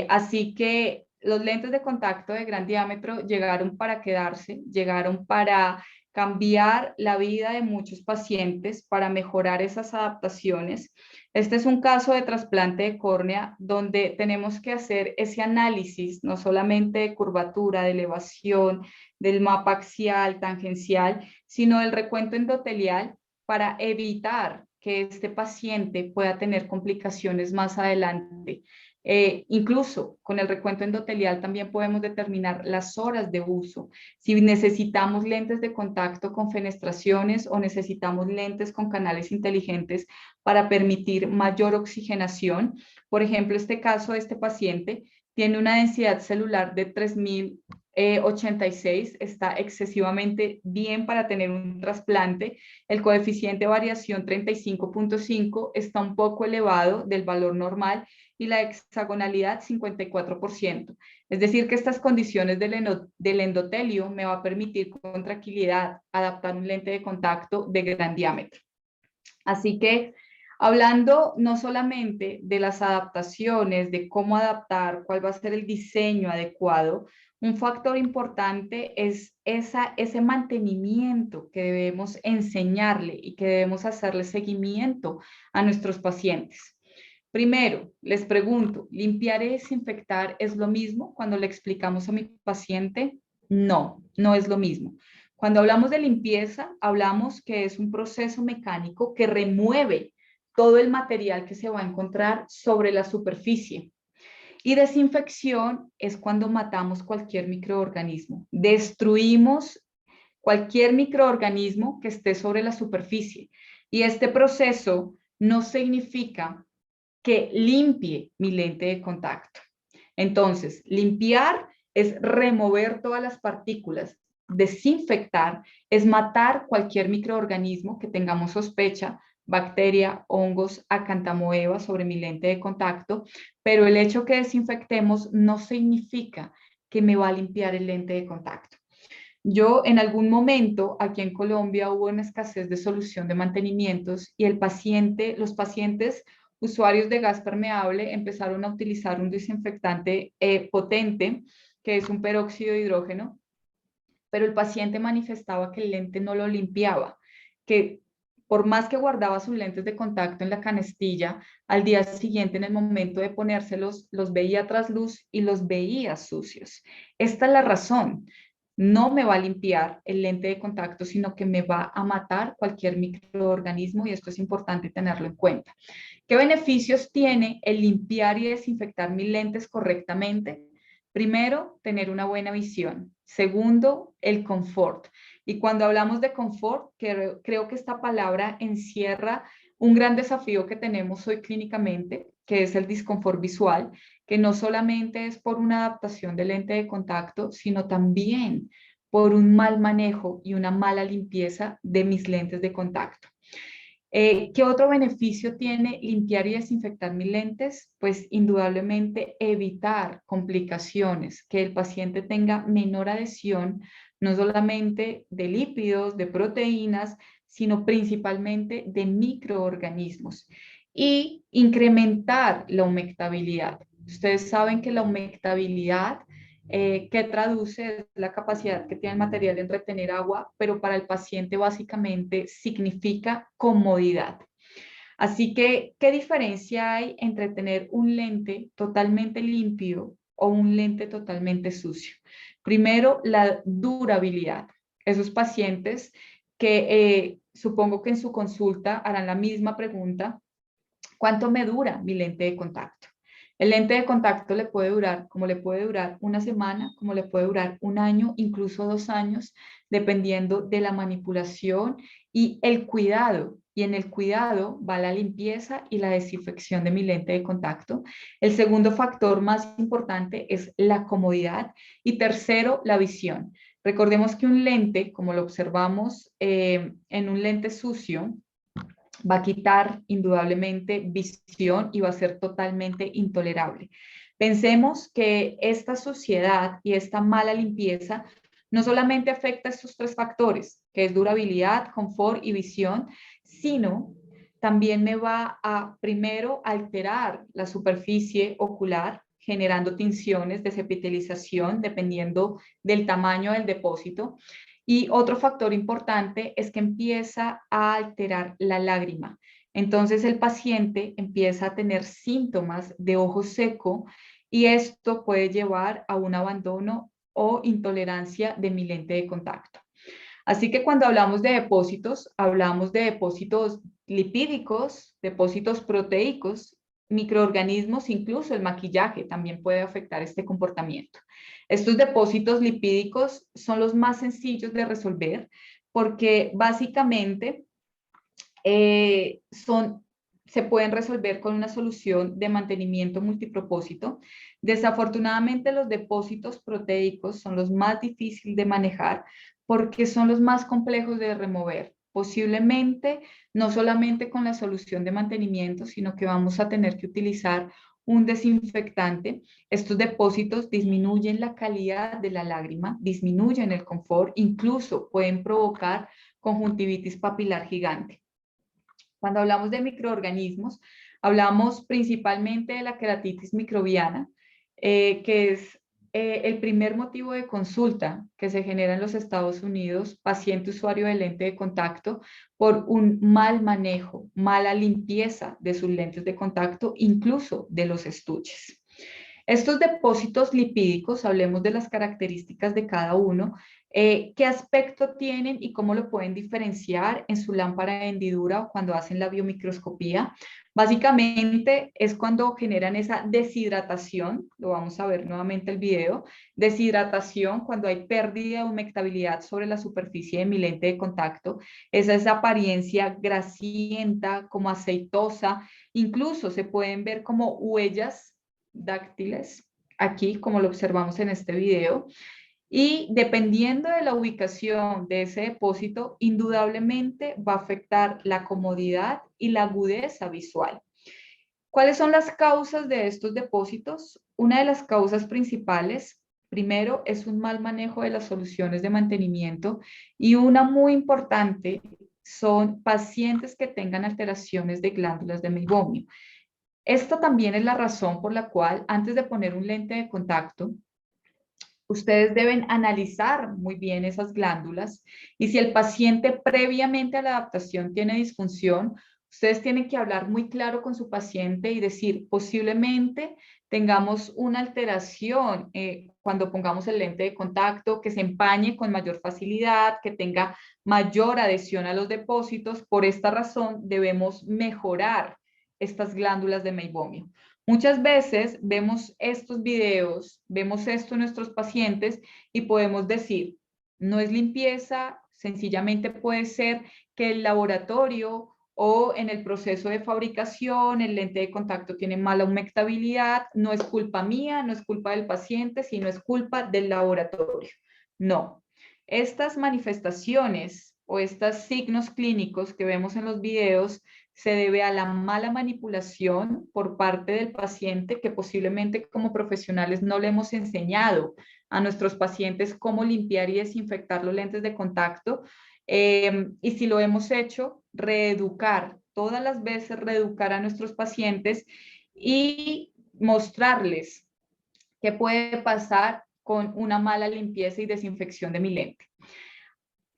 Así que los lentes de contacto de gran diámetro llegaron para quedarse, llegaron para cambiar la vida de muchos pacientes, para mejorar esas adaptaciones. Este es un caso de trasplante de córnea donde tenemos que hacer ese análisis, no solamente de curvatura, de elevación, del mapa axial, tangencial, sino del recuento endotelial para evitar que este paciente pueda tener complicaciones más adelante. Incluso con el recuento endotelial también podemos determinar las horas de uso, si necesitamos lentes de contacto con fenestraciones o necesitamos lentes con canales inteligentes para permitir mayor oxigenación. Por ejemplo, este caso de este paciente tiene una densidad celular de 3086, está excesivamente bien para tener un trasplante. El coeficiente de variación 35.5 está un poco elevado del valor normal y la hexagonalidad 54%. Es decir, que estas condiciones del endotelio me va a permitir con tranquilidad adaptar un lente de contacto de gran diámetro. Así que hablando no solamente de las adaptaciones, de cómo adaptar, cuál va a ser el diseño adecuado, un factor importante es ese mantenimiento que debemos enseñarle y que debemos hacerle seguimiento a nuestros pacientes. Primero, les pregunto, ¿limpiar y desinfectar es lo mismo cuando le explicamos a mi paciente? No, no es lo mismo. Cuando hablamos de limpieza, hablamos que es un proceso mecánico que remueve todo el material que se va a encontrar sobre la superficie. Y desinfección es cuando matamos cualquier microorganismo. Destruimos cualquier microorganismo que esté sobre la superficie. Y este proceso no significa que limpie mi lente de contacto. Entonces, limpiar es remover todas las partículas. Desinfectar es matar cualquier microorganismo que tengamos sospecha, bacteria, hongos, acantamoeba sobre mi lente de contacto, pero el hecho que desinfectemos no significa que me va a limpiar el lente de contacto. Yo en algún momento aquí en Colombia hubo una escasez de solución de mantenimientos y los pacientes usuarios de gas permeable empezaron a utilizar un desinfectante potente, que es un peróxido de hidrógeno, pero el paciente manifestaba que el lente no lo limpiaba, que por más que guardaba sus lentes de contacto en la canastilla, al día siguiente en el momento de ponérselos, los veía tras luz y los veía sucios. Esta es la razón. No me va a limpiar el lente de contacto, sino que me va a matar cualquier microorganismo y esto es importante tenerlo en cuenta. ¿Qué beneficios tiene el limpiar y desinfectar mis lentes correctamente? Primero, tener una buena visión. Segundo, el confort. Y cuando hablamos de confort, creo que esta palabra encierra un gran desafío que tenemos hoy clínicamente, que es el disconfort visual, que no solamente es por una adaptación de lente de contacto, sino también por un mal manejo y una mala limpieza de mis lentes de contacto. ¿Qué otro beneficio tiene limpiar y desinfectar mis lentes? Pues indudablemente evitar complicaciones, que el paciente tenga menor adhesión, no solamente de lípidos, de proteínas, sino principalmente de microorganismos. Y incrementar la humectabilidad. Ustedes saben que la humectabilidad que traduce la capacidad que tiene el material de retener agua, pero para el paciente básicamente significa comodidad. Así que, ¿qué diferencia hay entre tener un lente totalmente limpio o un lente totalmente sucio? Primero, la durabilidad. Esos pacientes que supongo que en su consulta harán la misma pregunta: ¿cuánto me dura mi lente de contacto? El lente de contacto le puede durar, como le puede durar una semana, como le puede durar un año, incluso 2 años, dependiendo de la manipulación y el cuidado. Y en el cuidado va la limpieza y la desinfección de mi lente de contacto. El segundo factor más importante es la comodidad. Y tercero, la visión. Recordemos que un lente, como lo observamos en un lente sucio, va a quitar indudablemente visión y va a ser totalmente intolerable. Pensemos que esta suciedad y esta mala limpieza no solamente afecta a estos tres factores, que es durabilidad, confort y visión, sino también me va a primero alterar la superficie ocular, generando tinciones, desepitelización, dependiendo del tamaño del depósito. Y otro factor importante es que empieza a alterar la lágrima. Entonces el paciente empieza a tener síntomas de ojo seco y esto puede llevar a un abandono o intolerancia de mi lente de contacto. Así que cuando hablamos de depósitos, hablamos de depósitos lipídicos, depósitos proteicos, microorganismos, incluso el maquillaje también puede afectar este comportamiento. Estos depósitos lipídicos son los más sencillos de resolver porque básicamente se pueden resolver con una solución de mantenimiento multipropósito. Desafortunadamente, los depósitos proteicos son los más difíciles de manejar porque son los más complejos de remover. Posiblemente no solamente con la solución de mantenimiento, sino que vamos a tener que utilizar un desinfectante. Estos depósitos disminuyen la calidad de la lágrima, disminuyen el confort, incluso pueden provocar conjuntivitis papilar gigante. Cuando hablamos de microorganismos, hablamos principalmente de la queratitis microbiana, que es el primer motivo de consulta que se genera en los Estados Unidos, paciente usuario de lente de contacto, por un mal manejo, mala limpieza de sus lentes de contacto, incluso de los estuches. Estos depósitos lipídicos, hablemos de las características de cada uno, qué aspecto tienen y cómo lo pueden diferenciar en su lámpara de hendidura o cuando hacen la biomicroscopía. Básicamente es cuando generan esa deshidratación, lo vamos a ver nuevamente el video, deshidratación cuando hay pérdida de humectabilidad sobre la superficie de mi lente de contacto, esa es apariencia grasienta, como aceitosa, incluso se pueden ver como huellas dáctiles, aquí como lo observamos en este video, y dependiendo de la ubicación de ese depósito, indudablemente va a afectar la comodidad y la agudeza visual. ¿Cuáles son las causas de estos depósitos? Una de las causas principales, primero, es un mal manejo de las soluciones de mantenimiento y una muy importante son pacientes que tengan alteraciones de glándulas de meibomio. Esta también es la razón por la cual antes de poner un lente de contacto, ustedes deben analizar muy bien esas glándulas y si el paciente previamente a la adaptación tiene disfunción, ustedes tienen que hablar muy claro con su paciente y decir, posiblemente tengamos una alteración cuando pongamos el lente de contacto, que se empañe con mayor facilidad, que tenga mayor adhesión a los depósitos. Por esta razón debemos mejorar estas glándulas de meibomio. Muchas veces vemos estos videos, vemos esto en nuestros pacientes y podemos decir, no es limpieza, sencillamente puede ser que el laboratorio o en el proceso de fabricación el lente de contacto tiene mala humectabilidad, no es culpa mía, no es culpa del paciente, sino es culpa del laboratorio. No, estas manifestaciones o estos signos clínicos que vemos en los videos se debe a la mala manipulación por parte del paciente que posiblemente como profesionales no le hemos enseñado a nuestros pacientes cómo limpiar y desinfectar los lentes de contacto. Y si lo hemos hecho, reeducar, todas las veces reeducar a nuestros pacientes y mostrarles qué puede pasar con una mala limpieza y desinfección de mi lente.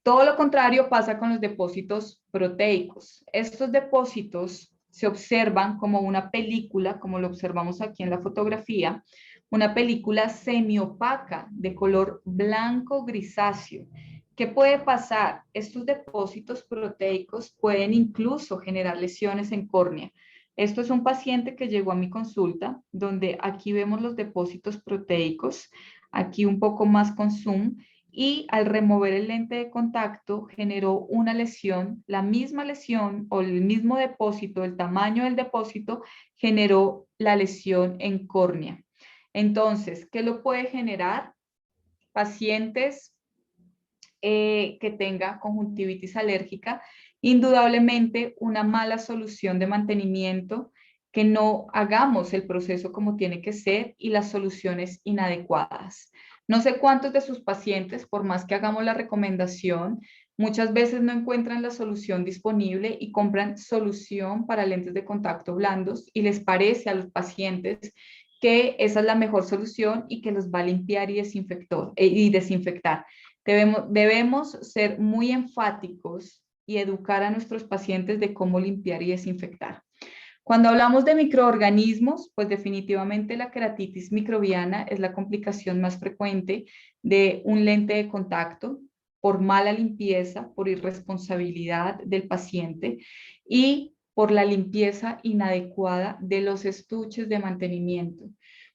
Todo lo contrario pasa con los depósitos proteicos. Estos depósitos se observan como una película, como lo observamos aquí en la fotografía, una película semiopaca de color blanco grisáceo. ¿Qué puede pasar? Estos depósitos proteicos pueden incluso generar lesiones en córnea. Esto es un paciente que llegó a mi consulta, donde aquí vemos los depósitos proteicos, aquí un poco más con zoom, y al remover el lente de contacto generó una lesión, la misma lesión o el mismo depósito, el tamaño del depósito generó la lesión en córnea. Entonces, ¿qué lo puede generar? Pacientes que tenga conjuntivitis alérgica, indudablemente una mala solución de mantenimiento, que no hagamos el proceso como tiene que ser y las soluciones inadecuadas. No sé cuántos de sus pacientes, por más que hagamos la recomendación, muchas veces no encuentran la solución disponible y compran solución para lentes de contacto blandos y les parece a los pacientes que esa es la mejor solución y que los va a limpiar y desinfectar. Debemos ser muy enfáticos y educar a nuestros pacientes de cómo limpiar y desinfectar. Cuando hablamos de microorganismos, pues definitivamente la queratitis microbiana es la complicación más frecuente de un lente de contacto por mala limpieza, por irresponsabilidad del paciente y por la limpieza inadecuada de los estuches de mantenimiento.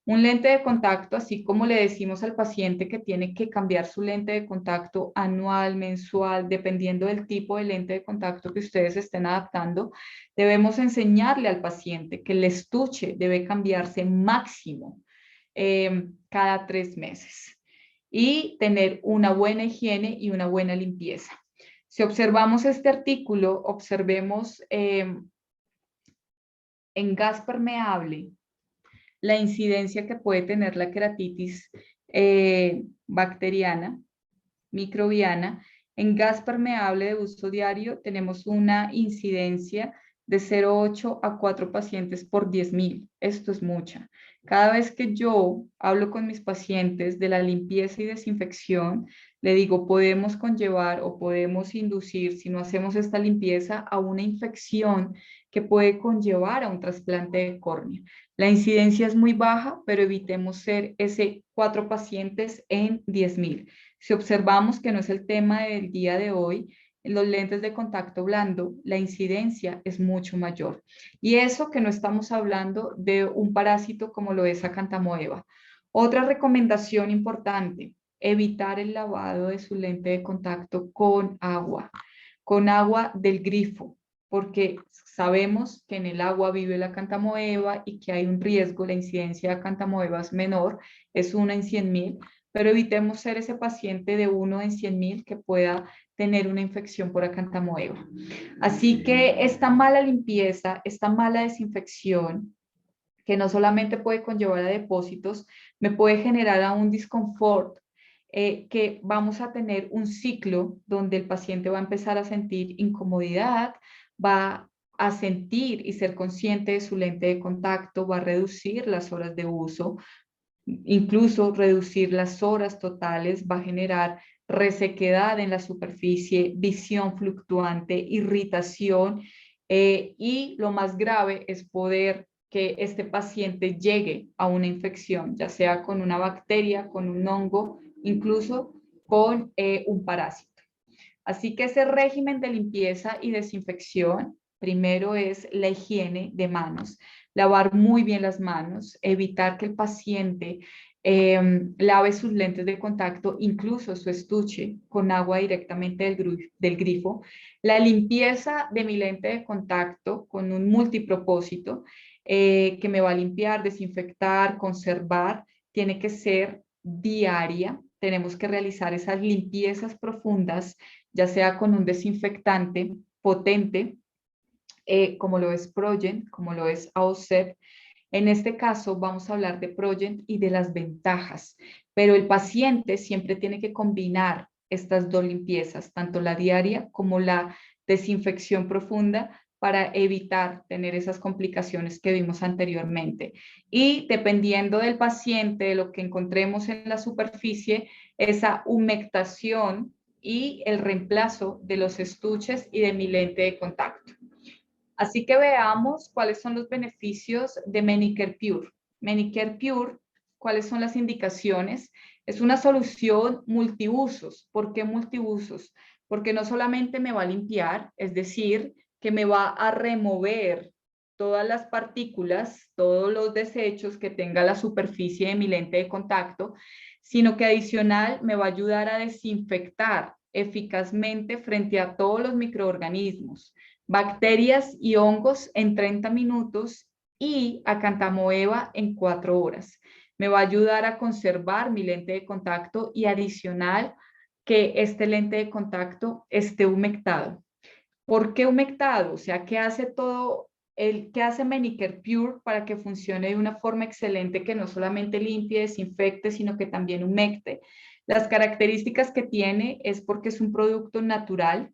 Un lente de contacto, así como le decimos al paciente que tiene que cambiar su lente de contacto anual, mensual, dependiendo del tipo de lente de contacto que ustedes estén adaptando, debemos enseñarle al paciente que el estuche debe cambiarse máximo cada 3 meses y tener una buena higiene y una buena limpieza. Si observamos este artículo, observemos en gas permeable la incidencia que puede tener la queratitis bacteriana, microbiana. En gas permeable de uso diario tenemos una incidencia de 0,8 a 4 pacientes por 10.000. Esto es mucha. Cada vez que yo hablo con mis pacientes de la limpieza y desinfección, le digo, podemos conllevar o podemos inducir, si no hacemos esta limpieza, a una infección que puede conllevar a un trasplante de córnea. La incidencia es muy baja, pero evitemos ser ese 4 pacientes en 10.000. Si observamos que no es el tema del día de hoy, en los lentes de contacto blando, la incidencia es mucho mayor. Y eso que no estamos hablando de un parásito como lo es Acanthamoeba. Otra recomendación importante, evitar el lavado de su lente de contacto con agua del grifo, porque sabemos que en el agua vive la Acanthamoeba y que hay un riesgo, la incidencia de Acanthamoeba es menor, es 1 en 100.000, pero evitemos ser ese paciente de 1 en 100.000 que pueda tener una infección por Acanthamoeba. Así que esta mala limpieza, esta mala desinfección, que no solamente puede conllevar a depósitos, me puede generar a un disconfort, que vamos a tener un ciclo donde el paciente va a empezar a sentir incomodidad, va a sentir y ser consciente de su lente de contacto, va a reducir las horas de uso, incluso reducir las horas totales, va a generar resequedad en la superficie, visión fluctuante, irritación y lo más grave es poder que este paciente llegue a una infección, ya sea con una bacteria, con un hongo, incluso con un parásito. Así que ese régimen de limpieza y desinfección, primero es la higiene de manos, lavar muy bien las manos, evitar que el paciente lave sus lentes de contacto, incluso su estuche, con agua directamente del grifo. La limpieza de mi lente de contacto con un multipropósito que me va a limpiar, desinfectar, conservar, tiene que ser diaria. Tenemos que realizar esas limpiezas profundas, ya sea con un desinfectante potente, como lo es Progent, como lo es AOSEP. En este caso vamos a hablar de Progent y de las ventajas, pero el paciente siempre tiene que combinar estas dos limpiezas, tanto la diaria como la desinfección profunda, para evitar tener esas complicaciones que vimos anteriormente. Y dependiendo del paciente, de lo que encontremos en la superficie, esa humectación y el reemplazo de los estuches y de mi lente de contacto. Así que veamos cuáles son los beneficios de Manicare Pure. Manicare Pure, ¿cuáles son las indicaciones? Es una solución multiusos. ¿Por qué multiusos? Porque no solamente me va a limpiar, es decir, que me va a remover todas las partículas, todos los desechos que tenga la superficie de mi lente de contacto, sino que adicional me va a ayudar a desinfectar eficazmente frente a todos los microorganismos, bacterias y hongos en 30 minutos y Acanthamoeba en 4 horas. Me va a ayudar a conservar mi lente de contacto y adicional que este lente de contacto esté humectado. ¿Por qué humectado? O sea, ¿qué hace qué hace Manicare Pure para que funcione de una forma excelente, que no solamente limpie, desinfecte, sino que también humecte? Las características que tiene es porque es un producto natural,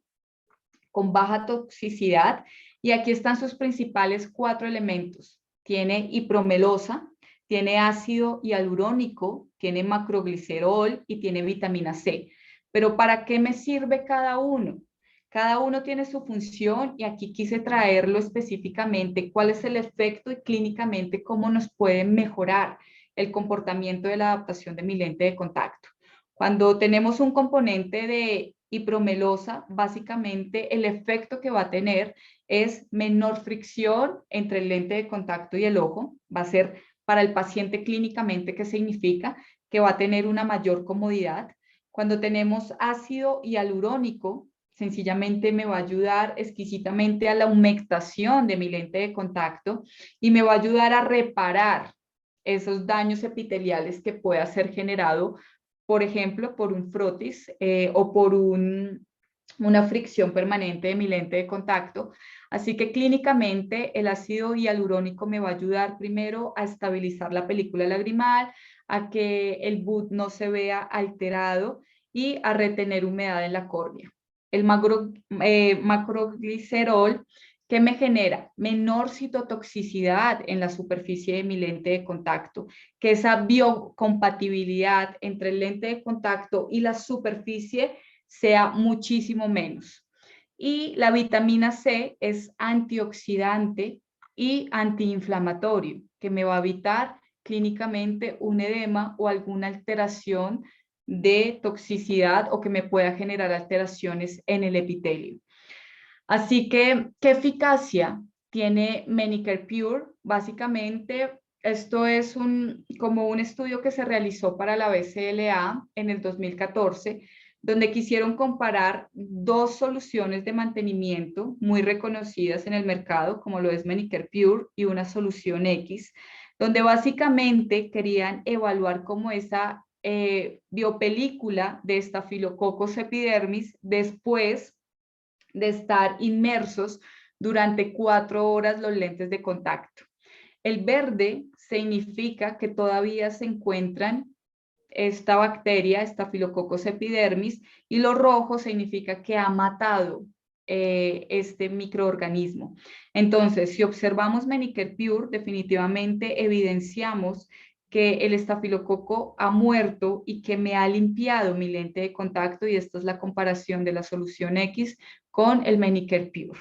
con baja toxicidad, y aquí están sus principales 4 elementos. Tiene hipromelosa, tiene ácido hialurónico, tiene macroglicerol y tiene vitamina C. Pero ¿para qué me sirve cada uno? Cada uno tiene su función y aquí quise traerlo específicamente, cuál es el efecto y clínicamente cómo nos puede mejorar el comportamiento de la adaptación de mi lente de contacto. Cuando tenemos un componente de hipromelosa, básicamente el efecto que va a tener es menor fricción entre el lente de contacto y el ojo. Va a ser para el paciente clínicamente, ¿qué significa? Que va a tener una mayor comodidad. Cuando tenemos ácido hialurónico, sencillamente me va a ayudar exquisitamente a la humectación de mi lente de contacto y me va a ayudar a reparar esos daños epiteliales que pueda ser generado, por ejemplo, por un frotis o por una fricción permanente de mi lente de contacto. Así que clínicamente el ácido hialurónico me va a ayudar primero a estabilizar la película lagrimal, a que el BUD no se vea alterado y a retener humedad en la córnea. El macroglicerol, ¿qué me genera? Menor citotoxicidad en la superficie de mi lente de contacto, que esa biocompatibilidad entre el lente de contacto y la superficie sea muchísimo menos. Y la vitamina C es antioxidante y antiinflamatorio, que me va a evitar clínicamente un edema o alguna alteración de toxicidad o que me pueda generar alteraciones en el epitelio. Así que, ¿qué eficacia tiene Manicare Pure? Básicamente, esto es como un estudio que se realizó para la BCLA en el 2014, donde quisieron comparar dos soluciones de mantenimiento muy reconocidas en el mercado, como lo es Manicare Pure y una solución X, donde básicamente querían evaluar cómo esa biopelícula de Staphylococcus epidermis después de estar inmersos durante 4 horas los lentes de contacto. El verde significa que todavía se encuentran esta bacteria, Staphylococcus epidermis, y lo rojo significa que ha matado este microorganismo. Entonces, si observamos Manicare Pure, definitivamente evidenciamos que el estafilococo ha muerto y que me ha limpiado mi lente de contacto, y esta es la comparación de la solución X con el Manicare Pure.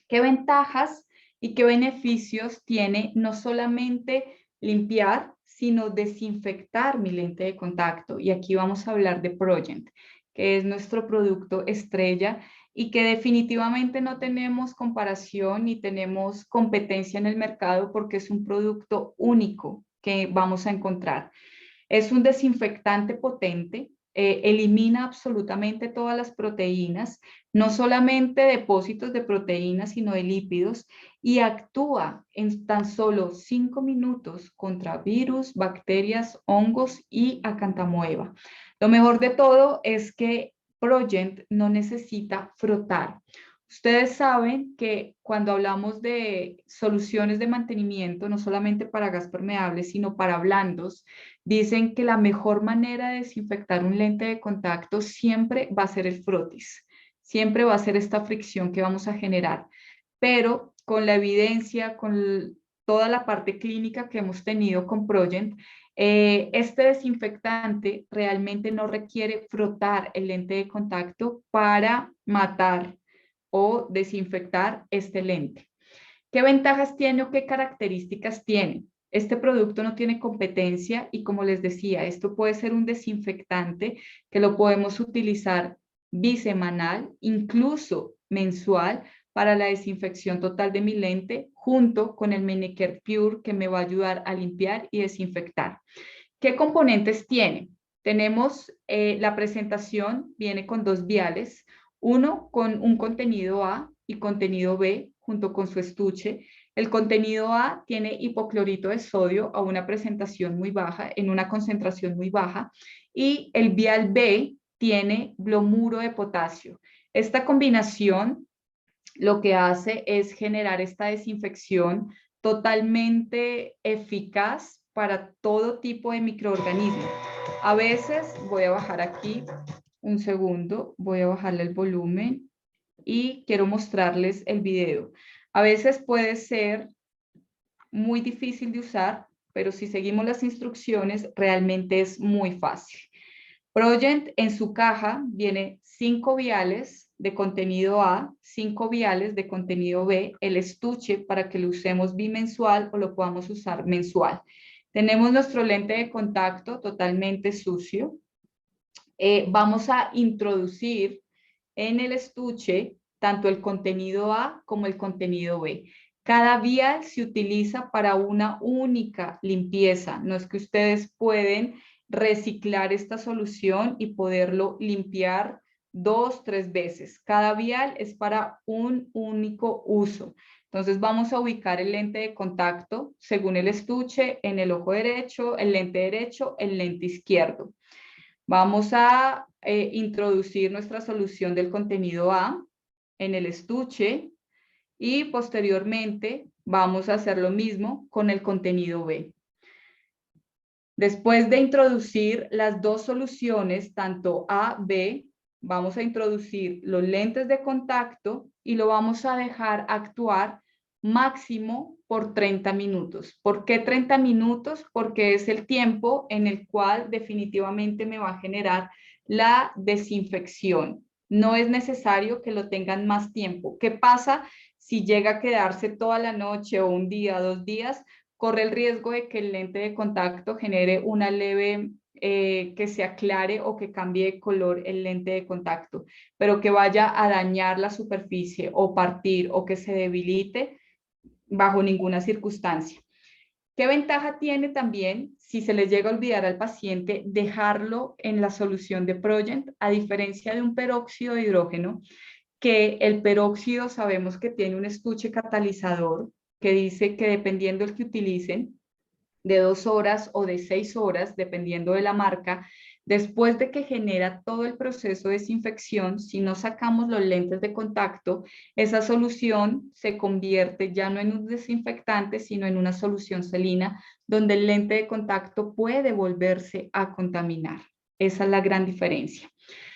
¿Qué ventajas y qué beneficios tiene no solamente limpiar, sino desinfectar mi lente de contacto? Y aquí vamos a hablar de Progent, que es nuestro producto estrella y que definitivamente no tenemos comparación ni tenemos competencia en el mercado porque es un producto único que vamos a encontrar. Es un desinfectante potente, elimina absolutamente todas las proteínas, no solamente depósitos de proteínas, sino de lípidos, y actúa en tan solo 5 minutos contra virus, bacterias, hongos y acantamoeba. Lo mejor de todo es que Progent no necesita frotar. Ustedes saben que cuando hablamos de soluciones de mantenimiento, no solamente para gas permeable, sino para blandos, dicen que la mejor manera de desinfectar un lente de contacto siempre va a ser el frotis, siempre va a ser esta fricción que vamos a generar, pero con la evidencia, con toda la parte clínica que hemos tenido con Progent, este desinfectante realmente no requiere frotar el lente de contacto para matar o desinfectar este lente. ¿Qué ventajas tiene o qué características tiene? Este producto no tiene competencia y, como les decía, esto puede ser un desinfectante que lo podemos utilizar bisemanal, incluso mensual, para la desinfección total de mi lente, junto con el Manicare Pure, que me va a ayudar a limpiar y desinfectar. ¿Qué componentes tiene? Tenemos la presentación, viene con 2 viales, uno con un contenido A y contenido B, junto con su estuche. El contenido A tiene hipoclorito de sodio a una presentación muy baja, en una concentración muy baja, y el vial B tiene bromuro de potasio. Esta combinación lo que hace es generar esta desinfección totalmente eficaz para todo tipo de microorganismos. A veces, voy a bajar aquí un segundo, voy a bajarle el volumen y quiero mostrarles el video. A veces puede ser muy difícil de usar, pero si seguimos las instrucciones, realmente es muy fácil. Progent en su caja viene 5 viales de contenido A, 5 viales de contenido B, el estuche para que lo usemos bimensual o lo podamos usar mensual. Tenemos nuestro lente de contacto totalmente sucio. vamos a introducir en el estuche tanto el contenido A como el contenido B. Cada vial se utiliza para una única limpieza. No es que ustedes pueden reciclar esta solución y poderlo limpiar 2, 3 veces. Cada vial es para un único uso. Entonces vamos a ubicar el lente de contacto según el estuche en el ojo derecho, el lente izquierdo. Vamos a introducir nuestra solución del contenido A en el estuche y posteriormente vamos a hacer lo mismo con el contenido B. Después de introducir las dos soluciones, tanto A, B, vamos a introducir los lentes de contacto y lo vamos a dejar actuar máximo por 30 minutos. ¿Por qué 30 minutos? Porque es el tiempo en el cual definitivamente me va a generar la desinfección. No es necesario que lo tengan más tiempo. ¿Qué pasa si llega a quedarse toda la noche o un día, 2 días? Corre el riesgo de que el lente de contacto genere una leve, que se aclare o que cambie de color el lente de contacto, pero que vaya a dañar la superficie o partir o que se debilite bajo ninguna circunstancia. ¿Qué ventaja tiene también si se le llega a olvidar al paciente dejarlo en la solución de Progent, a diferencia de un peróxido de hidrógeno, que el peróxido sabemos que tiene un estuche catalizador que dice que dependiendo del que utilicen, de 2 horas o de 6 horas, dependiendo de la marca, después de que genera todo el proceso de desinfección, si no sacamos los lentes de contacto, esa solución se convierte ya no en un desinfectante, sino en una solución salina, donde el lente de contacto puede volverse a contaminar. Esa es la gran diferencia.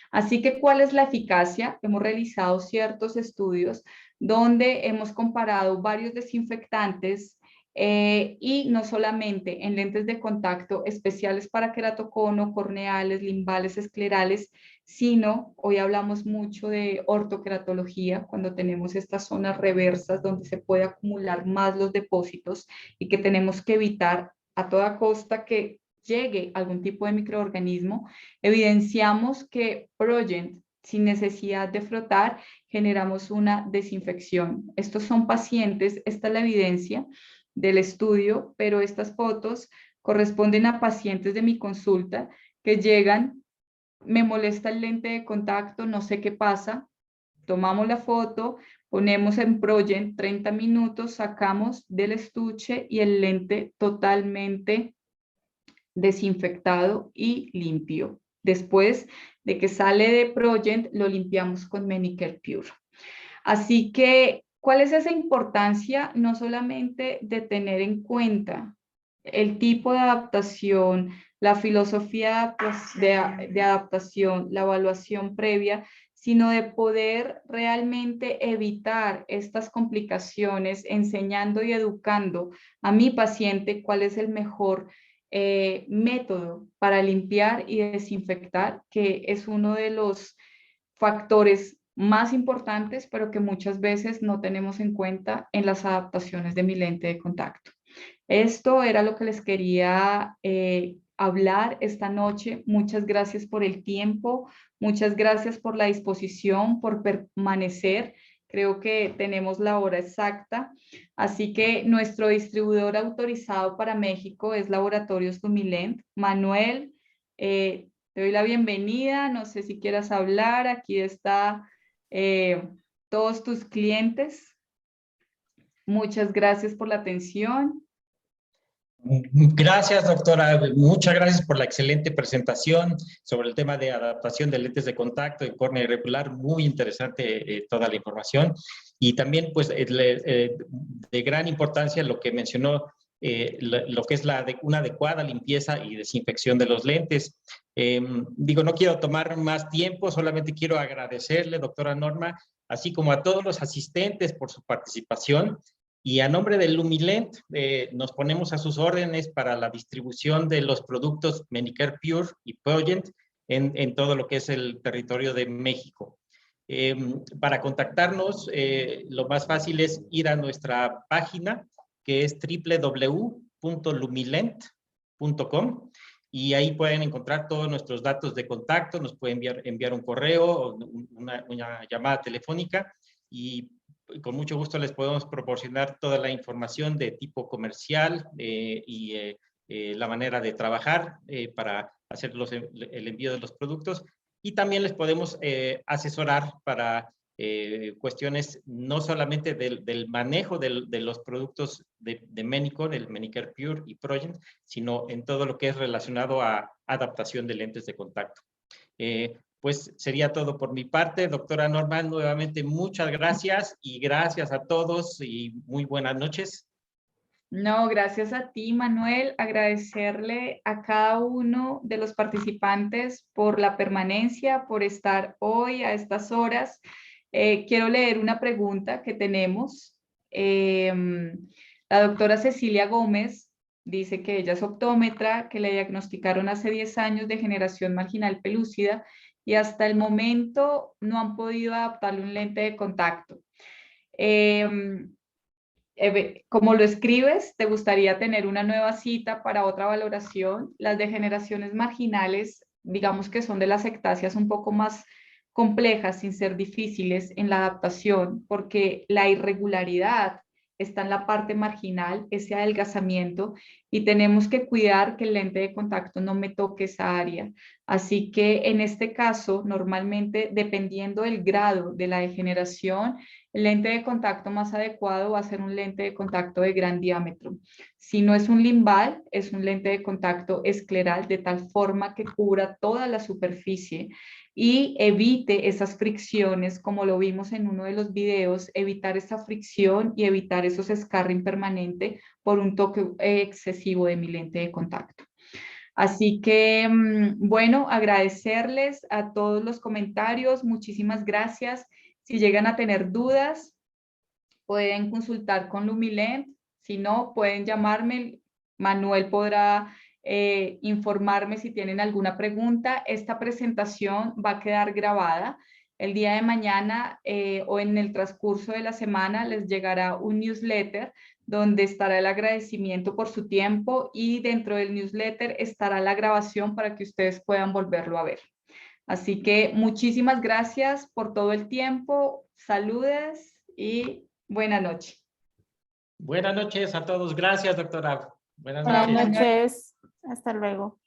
Así que, ¿cuál es la eficacia? Hemos realizado ciertos estudios donde hemos comparado varios desinfectantes y no solamente en lentes de contacto especiales para queratocono, corneales, limbales, esclerales, sino hoy hablamos mucho de ortoqueratología, cuando tenemos estas zonas reversas donde se puede acumular más los depósitos y que tenemos que evitar a toda costa que llegue algún tipo de microorganismo. Evidenciamos que Progent, sin necesidad de frotar, generamos una desinfección. Estos son pacientes, esta es la evidencia del estudio, pero estas fotos corresponden a pacientes de mi consulta que llegan, me molesta el lente de contacto, no sé qué pasa, tomamos la foto, ponemos en Progent 30 minutos, sacamos del estuche y el lente totalmente desinfectado y limpio. Después de que sale de Progent, lo limpiamos con Manicare Pure. Así que, ¿cuál es esa importancia? No solamente de tener en cuenta el tipo de adaptación, la filosofía de adaptación, la evaluación previa, sino de poder realmente evitar estas complicaciones, enseñando y educando a mi paciente cuál es el mejor método para limpiar y desinfectar, que es uno de los factores más importantes, pero que muchas veces no tenemos en cuenta en las adaptaciones de mi lente de contacto. Esto era lo que les quería hablar esta noche. Muchas gracias por el tiempo, muchas gracias por la disposición, por permanecer. Creo que tenemos la hora exacta. Así que nuestro distribuidor autorizado para México es Laboratorios Lumilent. Manuel, te doy la bienvenida. No sé si quieras hablar. Aquí está todos tus clientes. Muchas gracias por la atención. Gracias, doctora. Muchas gracias por la excelente presentación sobre el tema de adaptación de lentes de contacto y córnea irregular. Muy interesante toda la información. Y también, pues, de gran importancia lo que mencionó, lo que es una adecuada limpieza y desinfección de los lentes. Digo, no quiero tomar más tiempo, solamente quiero agradecerle, doctora Norma, así como a todos los asistentes por su participación. Y a nombre de Lumilent, nos ponemos a sus órdenes para la distribución de los productos Manicare Pure y Progent en todo lo que es el territorio de México. Para contactarnos, lo más fácil es ir a nuestra página, que es www.lumilent.com. y ahí pueden encontrar todos nuestros datos de contacto, nos pueden enviar un correo o una llamada telefónica y con mucho gusto les podemos proporcionar toda la información de tipo comercial y la manera de trabajar para hacer el envío de los productos, y también les podemos asesorar para cuestiones no solamente del manejo de los productos de Menicon, el Menicare Pure y Progent, sino en todo lo que es relacionado a adaptación de lentes de contacto. Pues sería todo por mi parte. Doctora Norma, nuevamente muchas gracias y gracias a todos y muy buenas noches. No, gracias a ti, Manuel. Agradecerle a cada uno de los participantes por la permanencia, por estar hoy a estas horas. Quiero leer una pregunta que tenemos. La doctora Cecilia Gómez dice que ella es optómetra, que le diagnosticaron hace 10 años degeneración marginal pelúcida y hasta el momento no han podido adaptarle un lente de contacto. Como lo escribes, te gustaría tener una nueva cita para otra valoración. Las degeneraciones marginales, digamos que son de las ectasias un poco más complejas, sin ser difíciles en la adaptación, porque la irregularidad está en la parte marginal, ese adelgazamiento, y tenemos que cuidar que el lente de contacto no me toque esa área. Así que en este caso, normalmente, dependiendo del grado de la degeneración, el lente de contacto más adecuado va a ser un lente de contacto de gran diámetro. Si no es un limbal, es un lente de contacto escleral, de tal forma que cubra toda la superficie y evite esas fricciones, como lo vimos en uno de los videos, evitar esa fricción y evitar esos scarring permanente por un toque excesivo de mi lente de contacto. Así que, bueno, agradecerles a todos los comentarios. Muchísimas gracias. Si llegan a tener dudas, pueden consultar con Lumilent. Si no, pueden llamarme. Manuel podrá informarme si tienen alguna pregunta. Esta presentación va a quedar grabada. El día de mañana o en el transcurso de la semana les llegará un newsletter donde estará el agradecimiento por su tiempo y dentro del newsletter estará la grabación para que ustedes puedan volverlo a ver. Así que muchísimas gracias por todo el tiempo. Saludes y buena noche. Buenas noches a todos. Gracias, doctora. Buenas Buenas noches. noches. Hasta luego.